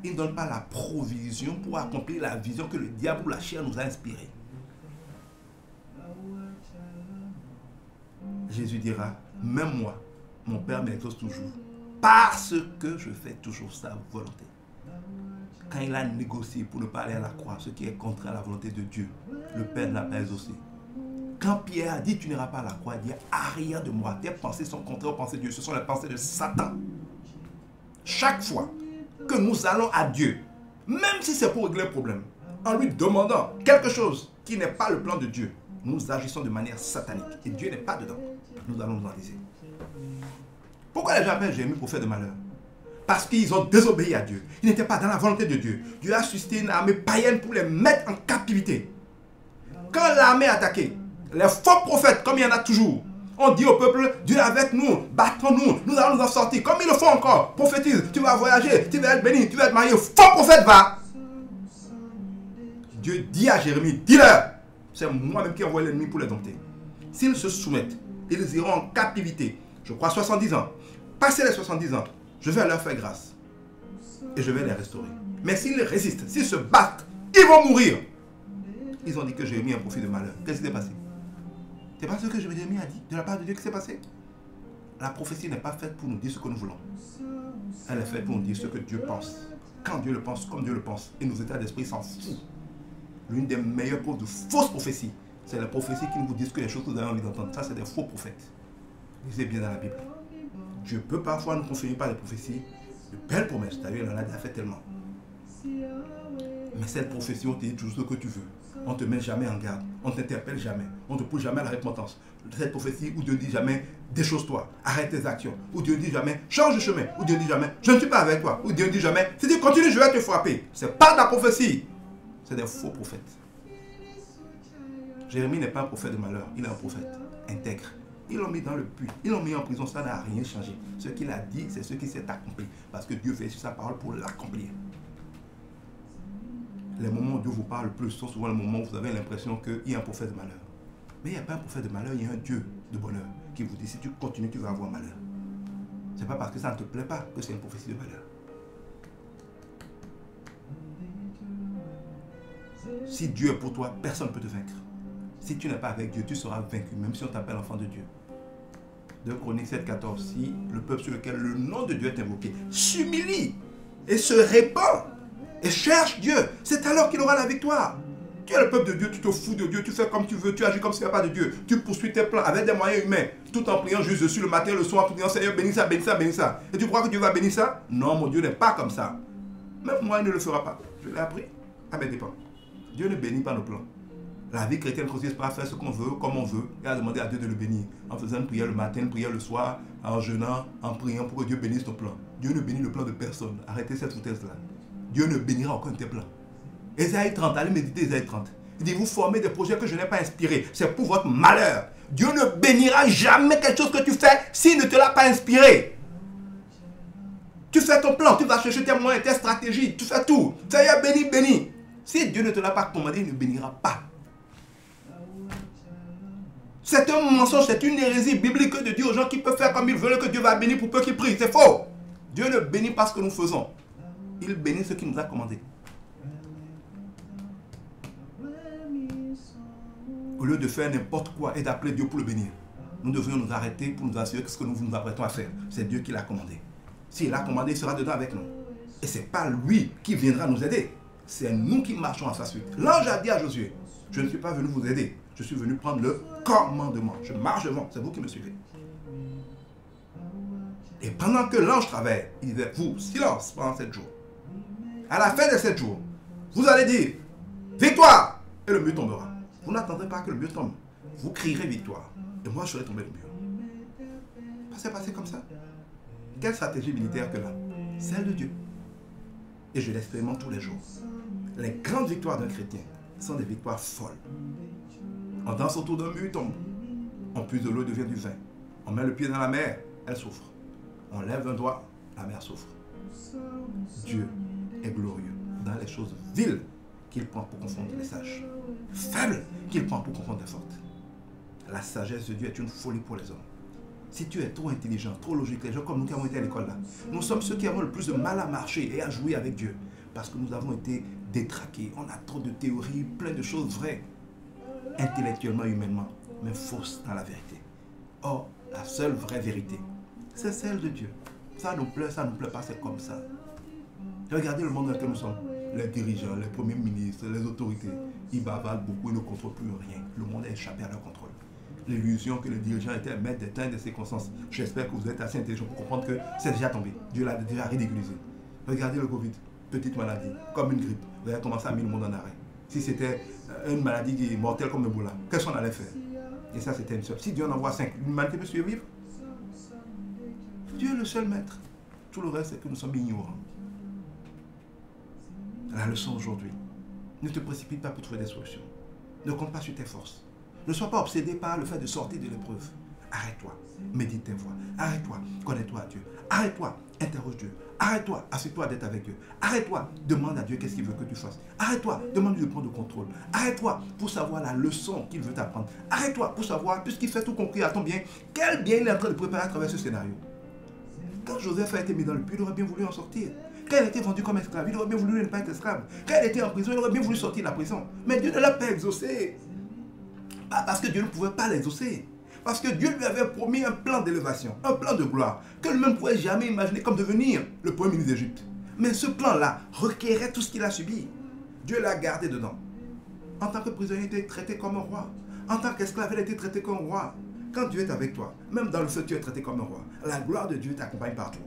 Il ne donne pas la provision pour accomplir la vision que le diable ou la chair nous a inspirée. Jésus dira, même moi, mon Père m'exauce toujours, parce que je fais toujours sa volonté. Quand il a négocié pour ne pas aller à la croix, ce qui est contraire à la volonté de Dieu, le Père n'a pas exaucé. Quand Pierre a dit tu n'iras pas à la croix, il dit arrière de moi. Tes pensées sont contraires aux pensées de Dieu. Ce sont les pensées de Satan. Chaque fois que nous allons à Dieu, même si c'est pour régler un problème, en lui demandant quelque chose qui n'est pas le plan de Dieu, nous agissons de manière satanique. Et Dieu n'est pas dedans. Nous allons nous enliser. Pourquoi les gens appellent Jérémie pour faire de malheur? Parce qu'ils ont désobéi à Dieu. Ils n'étaient pas dans la volonté de Dieu. Dieu a suscité une armée païenne pour les mettre en captivité. Quand l'armée a attaqué, les faux prophètes, comme il y en a toujours, ont dit au peuple, Dieu est avec nous, battons-nous, nous allons nous en sortir. Comme ils le font encore, prophétise, tu vas voyager, tu vas être béni, tu vas être marié. Faux prophète va. Dieu dit à Jérémie, dis-leur, c'est moi-même qui envoie l'ennemi pour les dompter. S'ils se soumettent, ils iront en captivité, je crois 70 ans. Passé les 70 ans, je vais leur faire grâce. Et je vais les restaurer. Mais s'ils résistent, s'ils se battent, ils vont mourir. Ils ont dit que Jérémie a un profil de malheur. Qu'est-ce qui s'est passé? C'est pas ce que Jérémie a dit de la part de Dieu qui s'est passé. La prophétie n'est pas faite pour nous dire ce que nous voulons. Elle est faite pour nous dire ce que Dieu pense. Quand Dieu le pense, comme Dieu le pense. Et nos états d'esprit s'en foutent. L'une des meilleures preuves de fausses prophéties, c'est les prophéties qui nous disent que les choses que vous avez envie d'entendre. Ça, c'est des faux prophètes. Lisez bien dans la Bible. Dieu peut parfois nous confirmer par des prophéties de belles promesses. D'ailleurs, il en a déjà fait tellement. Mais cette prophétie, on te dit toujours ce que tu veux. On ne te met jamais en garde. On ne t'interpelle jamais. On ne te pousse jamais à la repentance. Cette prophétie où Dieu ne dit jamais déchose-toi, arrête tes actions. Où Dieu ne dit jamais change de chemin. Où Dieu ne dit jamais je ne suis pas avec toi. Où Dieu ne dit jamais si tu continues, je vais te frapper. Ce n'est pas de la prophétie. C'est des faux prophètes. Jérémie n'est pas un prophète de malheur. Il est un prophète intègre. Ils l'ont mis dans le puits. Ils l'ont mis en prison. Ça n'a rien changé. Ce qu'il a dit, c'est ce qui s'est accompli. Parce que Dieu fait sur sa parole pour l'accomplir. Les moments où Dieu vous parle le plus sont souvent les moments où vous avez l'impression qu'il y a un prophète de malheur. Mais il n'y a pas un prophète de malheur, il y a un Dieu de bonheur qui vous dit si tu continues, tu vas avoir malheur. Ce n'est pas parce que ça ne te plaît pas que c'est une prophétie de malheur. Si Dieu est pour toi, personne ne peut te vaincre. Si tu n'es pas avec Dieu, tu seras vaincu, même si on t'appelle enfant de Dieu. 2 Chroniques 7,14, si le peuple sur lequel le nom de Dieu est invoqué s'humilie et se répand et cherche Dieu, c'est alors qu'il aura la victoire. Tu es le peuple de Dieu, tu te fous de Dieu, tu fais comme tu veux, tu agis comme s'il n'y a pas de Dieu. Tu poursuis tes plans avec des moyens humains, tout en priant juste dessus le matin, le soir, en priant Seigneur, bénis ça, bénis ça, bénis ça. Et tu crois que Dieu va bénir ça? Non, mon Dieu n'est pas comme ça. Même moi, il ne le fera pas. Je l'ai appris à mes dépens. Dieu ne bénit pas nos plans. La vie chrétienne consiste pas à faire ce qu'on veut, comme on veut, et à demander à Dieu de le bénir. En faisant une prière le matin, une prière le soir, en jeûnant, en priant pour que Dieu bénisse nos plans. Dieu ne bénit le plan de personne. Arrêtez cette foutaise-là. Dieu ne bénira aucun de tes plans. Ésaïe 30, allez méditer Ésaïe 30. Il dit, vous formez des projets que je n'ai pas inspirés. C'est pour votre malheur. Dieu ne bénira jamais quelque chose que tu fais s'il ne te l'a pas inspiré. Tu fais ton plan, tu vas chercher tes moyens, tes stratégies, tu fais tout. Seigneur, bénis, bénis. Si Dieu ne te l'a pas commandé, il ne bénira pas. C'est un mensonge, c'est une hérésie biblique de dire aux gens qui peuvent faire comme ils veulent que Dieu va bénir pour peu qu'ils prient. C'est faux. Dieu ne bénit pas ce que nous faisons. Il bénit ce qu'il nous a commandé. Au lieu de faire n'importe quoi et d'appeler Dieu pour le bénir, nous devrions nous arrêter pour nous assurer que ce que nous nous apprêtons à faire, c'est Dieu qui l'a commandé. S'il l'a commandé, il sera dedans avec nous. Et ce n'est pas lui qui viendra nous aider. C'est nous qui marchons à sa suite. L'ange a dit à Josué, je ne suis pas venu vous aider. Je suis venu prendre le commandement. Je marche devant. C'est vous qui me suivez. Et pendant que l'ange travaille, il disait, vous, silence pendant 7 jours. À la fin de 7 jours, vous allez dire, victoire, et le mur tombera. Vous n'attendrez pas que le mur tombe. Vous crierez victoire. Et moi, je serai tombé le mur. Ça s'est passé comme ça. Quelle stratégie militaire que là? Celle de Dieu. Et je l'expérimente tous les jours. Les grandes victoires d'un chrétien sont des victoires folles. On danse autour d'un mur, il tombe. On puise de l'eau, il devient du vin. On met le pied dans la mer, elle souffre. On lève un doigt, la mer souffre. Dieu est glorieux dans les choses viles qu'il prend pour confondre les sages. Faibles qu'il prend pour confondre les fortes. La sagesse de Dieu est une folie pour les hommes. Si tu es trop intelligent, trop logique, les gens comme nous qui avons été à l'école là, nous sommes ceux qui avons le plus de mal à marcher et à jouer avec Dieu. Parce que nous avons été détraqués. On a trop de théories, plein de choses vraies, intellectuellement, humainement, mais fausses dans la vérité. Or, la seule vraie vérité, c'est celle de Dieu. Ça nous plaît pas, c'est comme ça. Regardez le monde dans lequel nous sommes. Les dirigeants, les premiers ministres, les autorités, ils bavardent beaucoup, ils ne contrôlent plus rien. Le monde a échappé à leur contrôle. L'illusion que les dirigeants étaient maîtres des temps et des circonstances. J'espère que vous êtes assez intelligent pour comprendre que c'est déjà tombé. Dieu l'a déjà ridiculisé. Regardez le Covid, petite maladie, comme une grippe. Vous avez commencé à mettre le monde en arrêt. Si c'était une maladie qui est mortelle comme Ebola, qu'est-ce qu'on allait faire? Et ça, c'était une seule. Si Dieu en envoie 5, l'humanité peut survivre? Dieu est le seul maître. Tout le reste, c'est que nous sommes ignorants. La leçon aujourd'hui, ne te précipite pas pour trouver des solutions. Ne compte pas sur tes forces. Ne sois pas obsédé par le fait de sortir de l'épreuve. Arrête-toi, médite tes voies. Arrête-toi, connais-toi à Dieu. Arrête-toi, interroge Dieu. Arrête-toi, assieds-toi d'être avec Dieu. Arrête-toi, demande à Dieu qu'est-ce qu'il veut que tu fasses. Arrête-toi, demande-lui de prendre le contrôle. Arrête-toi pour savoir la leçon qu'il veut t'apprendre. Arrête-toi pour savoir, puisqu'il fait tout concret à ton bien, quel bien il est en train de préparer à travers ce scénario. Quand Joseph a été mis dans le puits, il aurait bien voulu en sortir. Quand il a été vendu comme esclave, il aurait bien voulu ne pas être esclave. Quand il était en prison, il aurait bien voulu sortir de la prison. Mais Dieu ne l'a pas exaucé. Pas parce que Dieu ne pouvait pas l'exaucer. Parce que Dieu lui avait promis un plan d'élévation, un plan de gloire, que lui-même ne pouvait jamais imaginer comme devenir le premier ministre d'Égypte. Mais ce plan-là requérait tout ce qu'il a subi. Dieu l'a gardé dedans. En tant que prisonnier, il était traité comme un roi. En tant qu'esclave, il a été traité comme un roi. Quand Dieu est avec toi, même dans le feu, tu es traité comme un roi. La gloire de Dieu t'accompagne partout.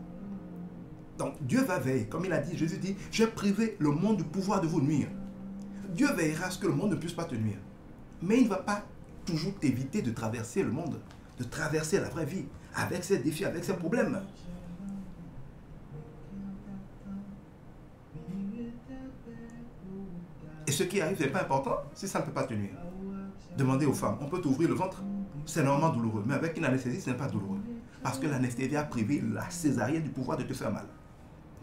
Donc Dieu va veiller. Comme il a dit, Jésus dit, j'ai privé le monde du pouvoir de vous nuire. Dieu veillera à ce que le monde ne puisse pas te nuire. Mais il ne va pas toujours t'éviter de traverser le monde, de traverser la vraie vie, avec ses défis, avec ses problèmes. Et ce qui arrive, ce n'est pas important si ça ne peut pas te nuire. Demandez aux femmes, on peut t'ouvrir le ventre? C'est normalement douloureux, mais avec une anesthésie, ce n'est pas douloureux. Parce que l'anesthésie a privé la césarienne du pouvoir de te faire mal.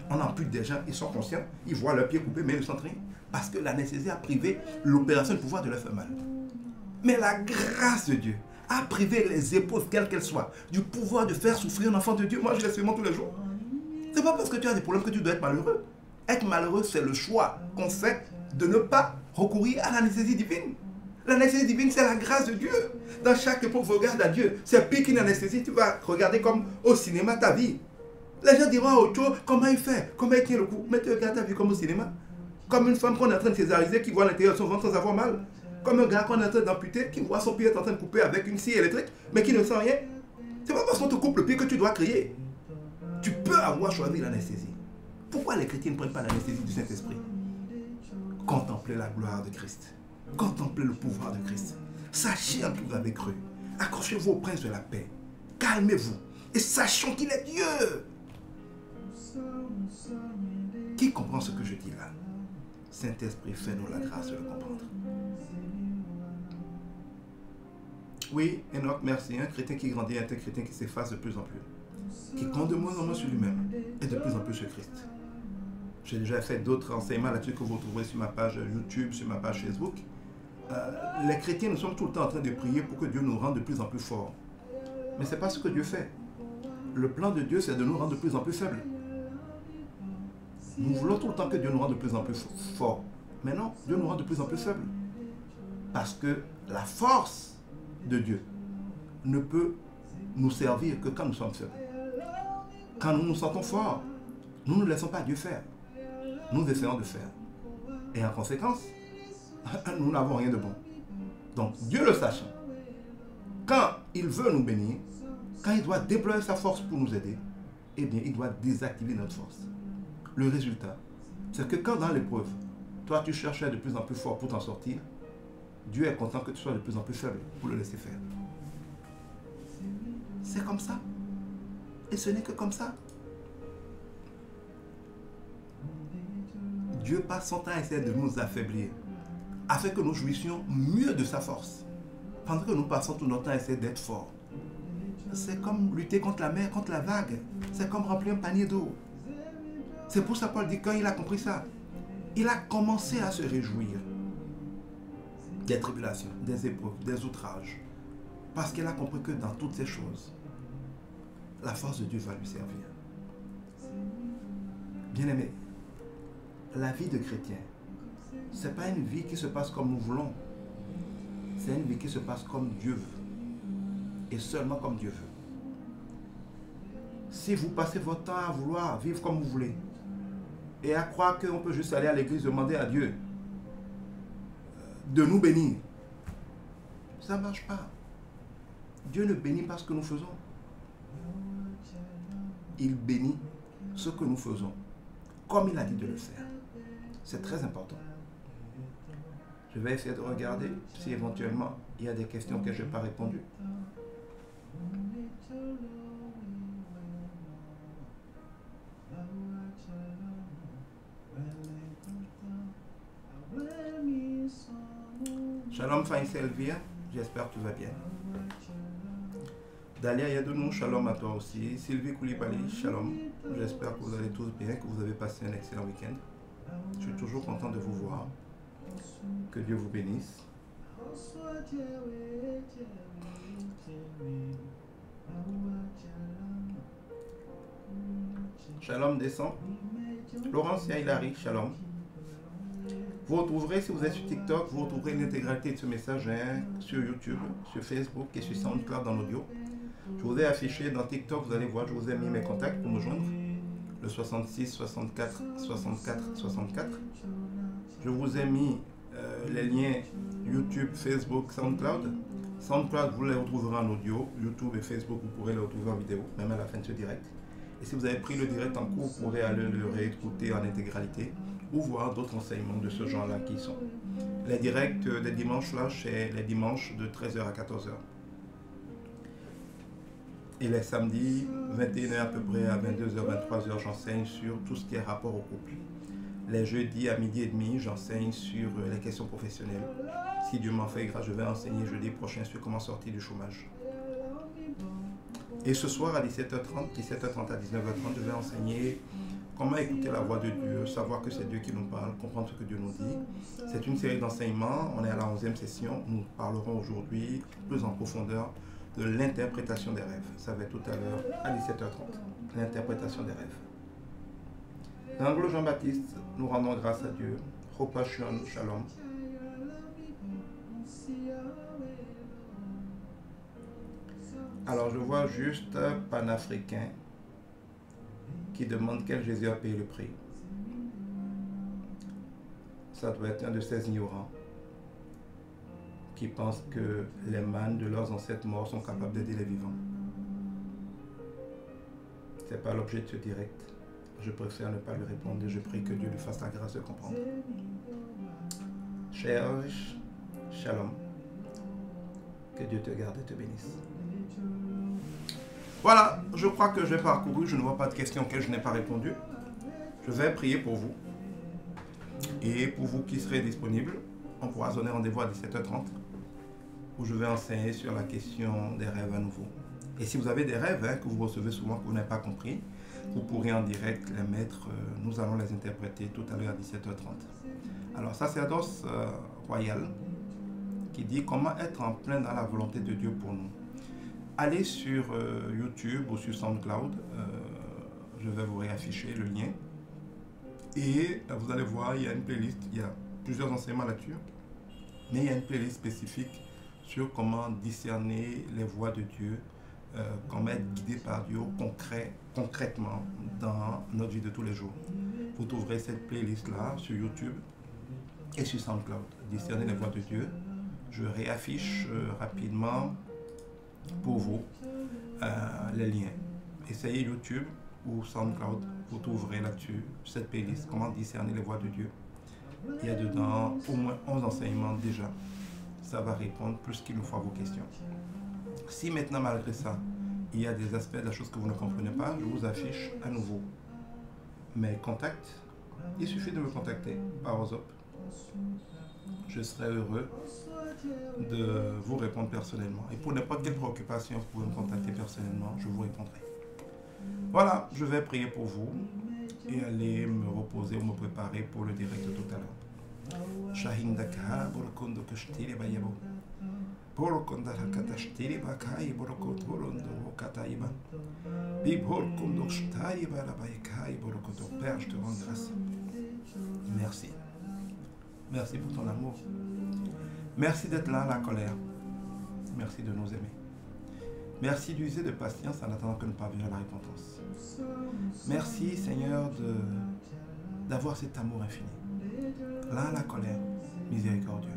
On ampute des gens, ils sont conscients, ils voient leurs pieds coupés, mais ils ne sentent rien. Parce que l'anesthésie a privé l'opération du pouvoir de leur faire mal. Mais la grâce de Dieu a privé les épouses, quelles qu'elles soient, du pouvoir de faire souffrir un enfant de Dieu. Moi, je l'expérimente tous les jours. Ce n'est pas parce que tu as des problèmes que tu dois être malheureux. Être malheureux, c'est le choix qu'on fait de ne pas recourir à l'anesthésie divine. L'anesthésie divine, c'est la grâce de Dieu. Dans chaque épreuve, regarde à Dieu. C'est pire qu'une anesthésie. Tu vas regarder comme au cinéma ta vie. Les gens diront à autre chose, comment il fait, comment il tient le coup. Mais tu regardes ta vie comme au cinéma. Comme une femme qu'on est en train de césariser qui voit l'intérieur de son ventre sans avoir mal. Comme un gars qu'on est en train d'amputer qui voit son pied être en train de couper avec une scie électrique, mais qui ne sent rien. C'est pas parce qu'on te coupe le pied que tu dois crier. Tu peux avoir choisi l'anesthésie. Pourquoi les chrétiens ne prennent pas l'anesthésie du Saint-Esprit? Contemplez la gloire de Christ. Contemplez le pouvoir de Christ. Sachez en qui vous avez cru. Accrochez-vous au prince de la paix. Calmez-vous. Et sachons qu'il est Dieu. Qui comprend ce que je dis là? Saint-Esprit, fais-nous la grâce de le comprendre. Oui, Enoch, merci. Un chrétien qui grandit est un chrétien qui s'efface de plus en plus. Qui compte de moins en moins sur lui-même et de plus en plus sur Christ. J'ai déjà fait d'autres enseignements là-dessus que vous retrouverez sur ma page YouTube, sur ma page Facebook. Les chrétiens, nous sommes tout le temps en train de prier pour que Dieu nous rende de plus en plus forts. Mais ce n'est pas ce que Dieu fait. Le plan de Dieu, c'est de nous rendre de plus en plus faibles. Nous voulons tout le temps que Dieu nous rende de plus en plus forts. Mais non, Dieu nous rend de plus en plus faibles. Parce que la force de Dieu ne peut nous servir que quand nous sommes faibles. Quand nous nous sentons forts, nous ne laissons pas Dieu faire. Nous essayons de faire. Et en conséquence, nous n'avons rien de bon. Donc, Dieu le sachant, quand il veut nous bénir, quand il doit déployer sa force pour nous aider, eh bien, il doit désactiver notre force. Le résultat, c'est que quand dans l'épreuve, toi tu cherchais de plus en plus fort pour t'en sortir, Dieu est content que tu sois de plus en plus faible pour le laisser faire. C'est comme ça. Et ce n'est que comme ça. Dieu passe son temps à essayer de nous affaiblir, afin que nous jouissions mieux de sa force, pendant que nous passons tout notre temps à essayer d'être forts. C'est comme lutter contre la mer, contre la vague. C'est comme remplir un panier d'eau. C'est pour ça que Paul dit, quand il a compris ça, il a commencé à se réjouir des tribulations, des épreuves, des outrages. Parce qu'il a compris que dans toutes ces choses, la force de Dieu va lui servir. Bien-aimé, la vie de chrétien, ce n'est pas une vie qui se passe comme nous voulons. C'est une vie qui se passe comme Dieu veut. Et seulement comme Dieu veut. Si vous passez votre temps à vouloir vivre comme vous voulez, et à croire qu'on peut juste aller à l'église demander à Dieu de nous bénir, ça ne marche pas. Dieu ne bénit pas ce que nous faisons. Il bénit ce que nous faisons, comme il a dit de le faire. C'est très important. Je vais essayer de regarder si éventuellement il y a des questions que je n'ai pas répondues. Shalom Faïs Elvire, j'espère que tu vas bien. Dalia Yadounou, shalom à toi aussi. Sylvie Koulibaly, shalom. J'espère que vous allez tous bien, que vous avez passé un excellent week-end. Je suis toujours content de vous voir. Que Dieu vous bénisse. Shalom descend. Laurence Hilary, shalom. Vous retrouverez, si vous êtes sur TikTok, vous retrouverez l'intégralité de ce message sur YouTube, sur Facebook et sur SoundCloud dans l'audio. Je vous ai affiché dans TikTok, vous allez voir, je vous ai mis mes contacts pour me joindre. Le 66 64 64 64. Je vous ai mis les liens YouTube, Facebook, SoundCloud. SoundCloud, vous les retrouverez en audio. YouTube et Facebook, vous pourrez les retrouver en vidéo, même à la fin de ce direct. Et si vous avez pris le direct en cours, vous pourrez aller le réécouter en intégralité ou voir d'autres enseignements de ce genre-là qui sont. Les directs des dimanches, là, c'est les dimanches de 13h à 14h. Et les samedis, 21h à peu près à 22h, 23h, j'enseigne sur tout ce qui est rapport au couple. Les jeudis à midi et demi, j'enseigne sur les questions professionnelles. Si Dieu m'en fait grâce, je vais enseigner jeudi prochain sur comment sortir du chômage. Et ce soir à 17h30 à 19h30, je vais enseigner comment écouter la voix de Dieu, savoir que c'est Dieu qui nous parle, comprendre ce que Dieu nous dit. C'est une série d'enseignements, on est à la 11e session. Nous parlerons aujourd'hui plus en profondeur de l'interprétation des rêves. Ça va être tout à l'heure à 17h30. L'interprétation des rêves. Anglo Jean-Baptiste, nous rendons grâce à Dieu. Hopashion, shalom. Alors je vois juste un panafricain qui demande quel Jésus a payé le prix. Ça doit être un de ces ignorants qui pensent que les mânes de leurs ancêtres morts sont capables d'aider les vivants. Ce n'est pas l'objet de ce direct. Je préfère ne pas lui répondre et je prie que Dieu lui fasse la grâce de comprendre. Cher shalom. Que Dieu te garde et te bénisse. Voilà, je crois que j'ai parcouru. Je ne vois pas de questions auxquelles je n'ai pas répondu. Je vais prier pour vous. Et pour vous qui serez disponibles, on pourra donner rendez-vous à 17h30 où je vais enseigner sur la question des rêves à nouveau. Et si vous avez des rêves que vous recevez souvent, que vous n'avez pas compris, vous pourrez en direct les mettre. Nous allons les interpréter tout à l'heure à 17h30. Alors, sacerdoce royal qui dit comment être en plein dans la volonté de Dieu pour nous. Allez sur YouTube ou sur SoundCloud. Je vais vous réafficher le lien. Et vous allez voir, il y a une playlist. Il y a plusieurs enseignements là-dessus. Mais il y a une playlist spécifique sur comment discerner les voix de Dieu, comment être guidé par Dieu concrètement dans notre vie de tous les jours. Vous trouverez cette playlist-là sur YouTube et sur SoundCloud. Discerner les voix de Dieu. Je réaffiche rapidement pour vous les liens. Essayez YouTube ou SoundCloud, vous trouverez là-dessus cette playlist, comment discerner les voix de Dieu. Il y a dedans au moins 11 enseignements déjà. Ça va répondre plus qu'il nous faut à vos questions. Si maintenant, malgré ça, il y a des aspects de la chose que vous ne comprenez pas, je vous affiche à nouveau mes contacts. Il suffit de me contacter par WhatsApp. Je serai heureux de vous répondre personnellement. Et pour n'importe quelle préoccupation, vous pouvez me contacter personnellement, je vous répondrai. Voilà, je vais prier pour vous et aller me reposer ou me préparer pour le direct de tout à l'heure. Shahindaka, Borokondo Kushtiri Bayabo. Borokonda Katashtiri Bakai, Borokot Borondo Kataiba. Biborokondo Shtaiba Labaikai, Borokoto. Père, je te rends grâce. Merci. Merci pour ton amour. Merci d'être là à la colère. Merci de nous aimer. Merci d'user de patience en attendant que nous parvenions à la repentance. Merci Seigneur d'avoir cet amour infini. Là à la colère, miséricordieux.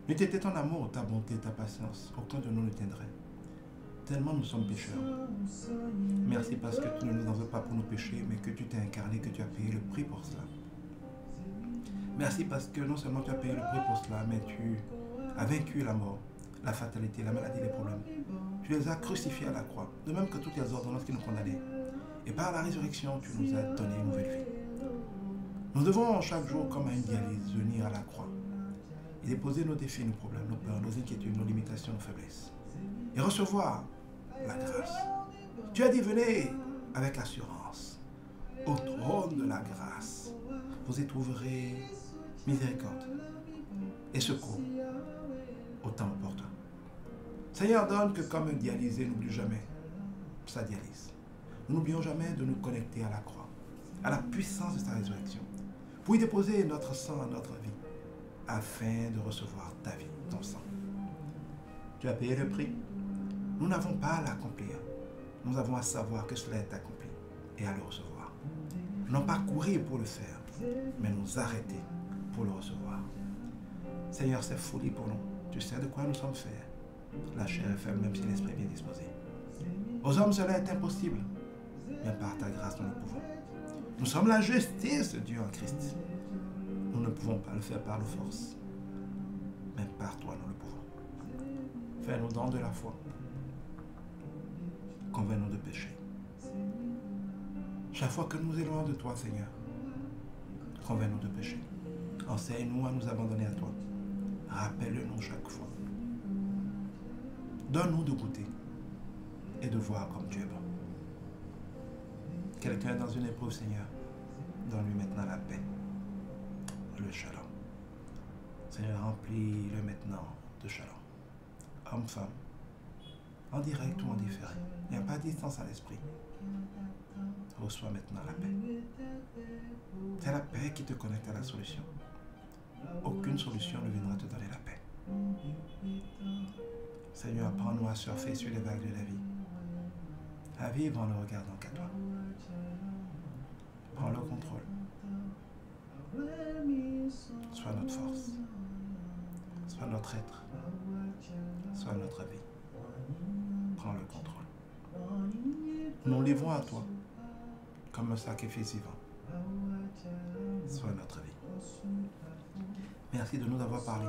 N'eût été ton amour, ta bonté, ta patience, aucun de nous ne tiendrait. Tellement nous sommes pécheurs. Merci parce que tu ne nous en veux pas pour nos péchés, mais que tu t'es incarné, que tu as payé le prix pour cela. Merci parce que non seulement tu as payé le prix pour cela, mais tu as vaincu la mort, la fatalité, la maladie, les problèmes. Tu les as crucifiés à la croix, de même que toutes les ordonnances qui nous condamnaient. Et par la résurrection, tu nous as donné une nouvelle vie. Nous devons chaque jour, comme à une dialyse, venir à la croix et déposer nos défis, nos problèmes, nos peurs, nos inquiétudes, nos limitations, nos faiblesses. Et recevoir la grâce. Tu as dit, venez avec assurance au trône de la grâce. Vous y trouverez miséricorde et secours au temps opportun. Seigneur, donne que comme un dialysé n'oublie jamais sa dialyse. Nous n'oublions jamais de nous connecter à la croix, à la puissance de sa résurrection, pour y déposer notre sang à notre vie, afin de recevoir ta vie, ton sang. Tu as payé le prix. Nous n'avons pas à l'accomplir. Nous avons à savoir que cela est accompli et à le recevoir. Non pas courir pour le faire, mais nous arrêter pour le recevoir. Seigneur, c'est folie pour nous. Tu sais de quoi nous sommes faits. La chair est faible, même si l'esprit est bien disposé. Aux hommes, cela est impossible, mais par ta grâce, nous le pouvons. Nous sommes la justice de Dieu en Christ. Nous ne pouvons pas le faire par nos forces, mais par toi, nous le pouvons. Fais-nous don de la foi. Convainc-nous de pécher. Chaque fois que nous éloignons de toi, Seigneur, convainc-nous de pécher. Enseigne-nous à nous abandonner à toi. Rappelle-nous chaque fois. Donne-nous de goûter et de voir comme tu es bon. Quelqu'un est dans une épreuve, Seigneur, donne-lui maintenant la paix, le shalom. Seigneur, remplis-le maintenant de shalom. Homme, femme, en direct ou en différé, il n'y a pas de distance à l'esprit. Reçois maintenant la paix. C'est la paix qui te connecte à la solution. Aucune solution ne viendra te donner la paix. Seigneur, apprends-nous à surfer sur les vagues de la vie, à vivre en ne regardant qu'à toi. Prends le contrôle. Sois notre force. Sois notre être. Sois notre vie. Prends le contrôle. Nous livrons à toi comme un sacrifice vivant. Sois notre vie. Merci de nous avoir parlé.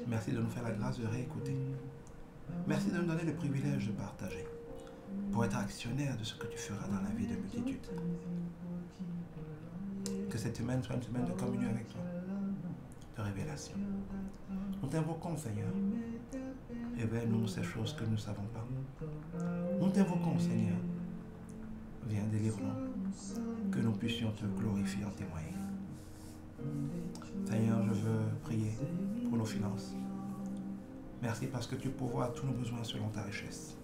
Merci de nous faire la grâce de réécouter. Merci de nous donner le privilège de partager pour être actionnaire de ce que tu feras dans la vie de multitudes. Que cette semaine soit une semaine de communion avec toi, de révélation. Nous t'invoquons, Seigneur. Révèle-nous ces choses que nous ne savons pas. Nous t'invoquons, Seigneur. Viens, délivre-nous, que nous puissions te glorifier en témoigner. Seigneur, je veux prier pour nos finances. Merci parce que tu pourvois tous nos besoins selon ta richesse,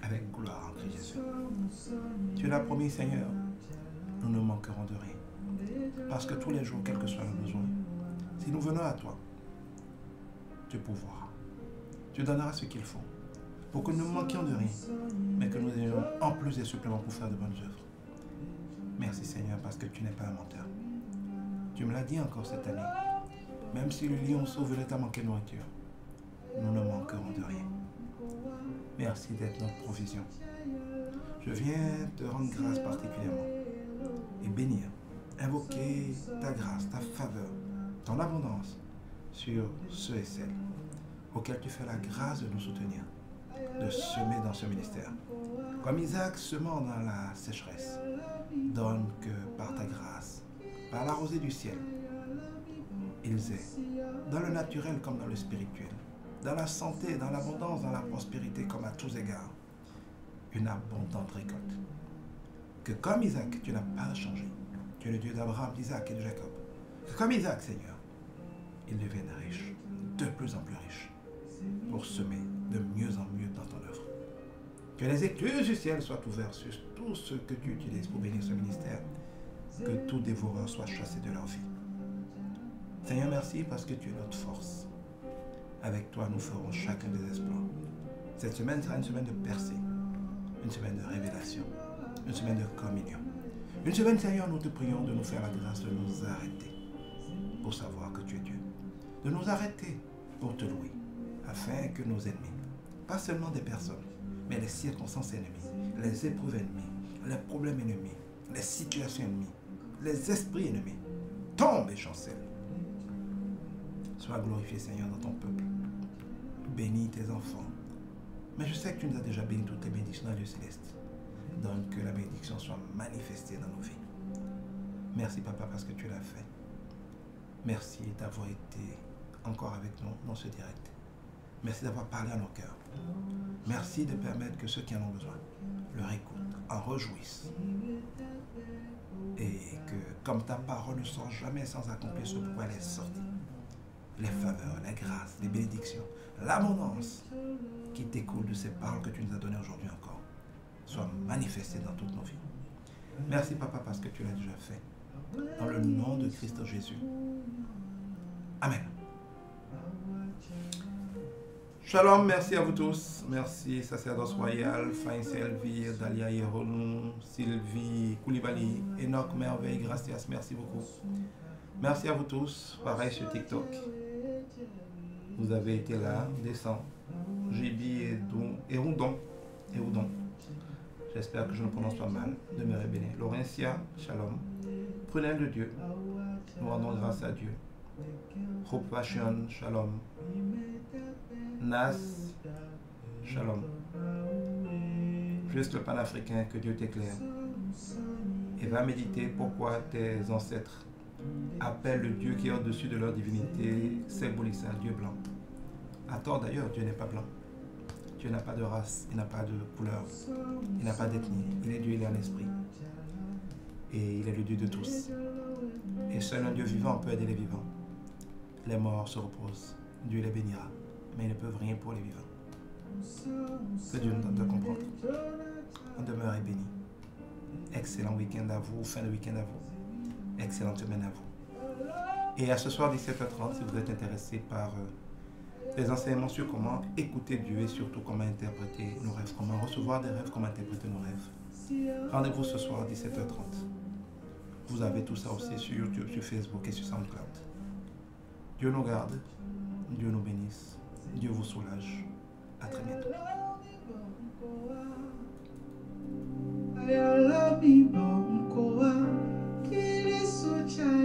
avec gloire en Christ Jésus. Tu l'as promis, Seigneur, nous ne manquerons de rien. Parce que tous les jours, quel que soit le besoin, si nous venons à toi, tu pourvoiras. Tu donneras ce qu'il faut pour que nous ne manquions de rien, mais que nous ayons en plus des suppléments pour faire de bonnes œuvres. Merci, Seigneur, parce que tu n'es pas un menteur. Tu me l'as dit encore cette année. Même si le lion sauverait à manquer de nourriture, nous ne manquerons de rien. Merci d'être notre provision. Je viens te rendre grâce particulièrement et bénir, invoquer ta grâce, ta faveur, ton abondance sur ceux et celles auxquels tu fais la grâce de nous soutenir, de semer dans ce ministère. Comme Isaac semant dans la sécheresse, donne que par ta grâce, par la rosée du ciel, ils aient, dans le naturel comme dans le spirituel, dans la santé, dans l'abondance, dans la prospérité comme à tous égards, une abondante récolte. Que comme Isaac, tu n'as pas changé. Tu es le Dieu d'Abraham, d'Isaac et de Jacob. Que comme Isaac, Seigneur, ils deviennent riches, de plus en plus riches, pour semer de mieux en mieux dans ton œuvre. Que les écluses du ciel soient ouvertes sur tout ce que tu utilises pour bénir ce ministère. Que tout dévoreur soit chassé de leur vie. Seigneur, merci parce que tu es notre force. Avec toi, nous ferons chacun des exploits. Cette semaine sera une semaine de percée, une semaine de révélation, une semaine de communion. Une semaine, Seigneur, nous te prions de nous faire la grâce de nous arrêter pour savoir que tu es Dieu. De nous arrêter pour te louer, afin que nos ennemis, pas seulement des personnes, mais les circonstances ennemies, les épreuves ennemies, les problèmes ennemis, les situations ennemies, les esprits ennemis, tombent et chancellent. Sois glorifié, Seigneur, dans ton peuple. Bénis tes enfants. Mais je sais que tu nous as déjà béni toutes les bénédictions dans le céleste. Donc que la bénédiction soit manifestée dans nos vies. Merci, Papa, parce que tu l'as fait. Merci d'avoir été encore avec nous dans ce direct. Merci d'avoir parlé à nos cœurs. Merci de permettre que ceux qui en ont besoin leur écoutent, en réjouissent. Et que, comme ta parole ne sort jamais sans accomplir ce pourquoi elle est sortie, les faveurs, les grâces, les bénédictions, l'abondance qui découle de ces paroles que tu nous as données aujourd'hui encore, soit manifesté dans toutes nos vies. Merci Papa parce que tu l'as déjà fait. Dans le nom de Christ Jésus. Amen. Shalom, merci à vous tous. Merci sacerdoce royal, Faïs Elvire, Dalia Yeronou, Sylvie Koulibaly, Enoch Merveille, Gracias, merci beaucoup. Merci à vous tous. Pareil sur TikTok. Vous avez été là, descend. Jibi et Roudon. J'espère que je ne prononce pas mal. Demeurez bénis. Laurentia, shalom. Prunelle de Dieu. Nous rendons grâce à Dieu. Hope Passion, shalom. Nas, shalom. Juste le panafricain, que Dieu t'éclaire. Et va méditer pourquoi tes ancêtres appellent le Dieu qui est au-dessus de leur divinité, Sebulissa, Dieu blanc. À tort d'ailleurs, Dieu n'est pas blanc. Dieu n'a pas de race, il n'a pas de couleur, il n'a pas d'ethnie. Il est Dieu, il est un esprit. Et il est le Dieu de tous. Et seul un Dieu vivant peut aider les vivants. Les morts se reposent. Dieu les bénira. Mais ils ne peuvent rien pour les vivants. Que Dieu nous donne de comprendre. On demeure béni. Excellent week-end à vous, fin de week-end à vous. Excellente semaine à vous. Et à ce soir 17h30, si vous êtes intéressé par les enseignements sur comment écouter Dieu et surtout comment interpréter nos rêves, comment recevoir des rêves, comment interpréter nos rêves. Rendez-vous ce soir 17h30. Vous avez tout ça aussi sur YouTube, sur Facebook et sur SoundCloud. Dieu nous garde, Dieu nous bénisse, Dieu vous soulage. À très bientôt. Ayala bibo mkoa kili socha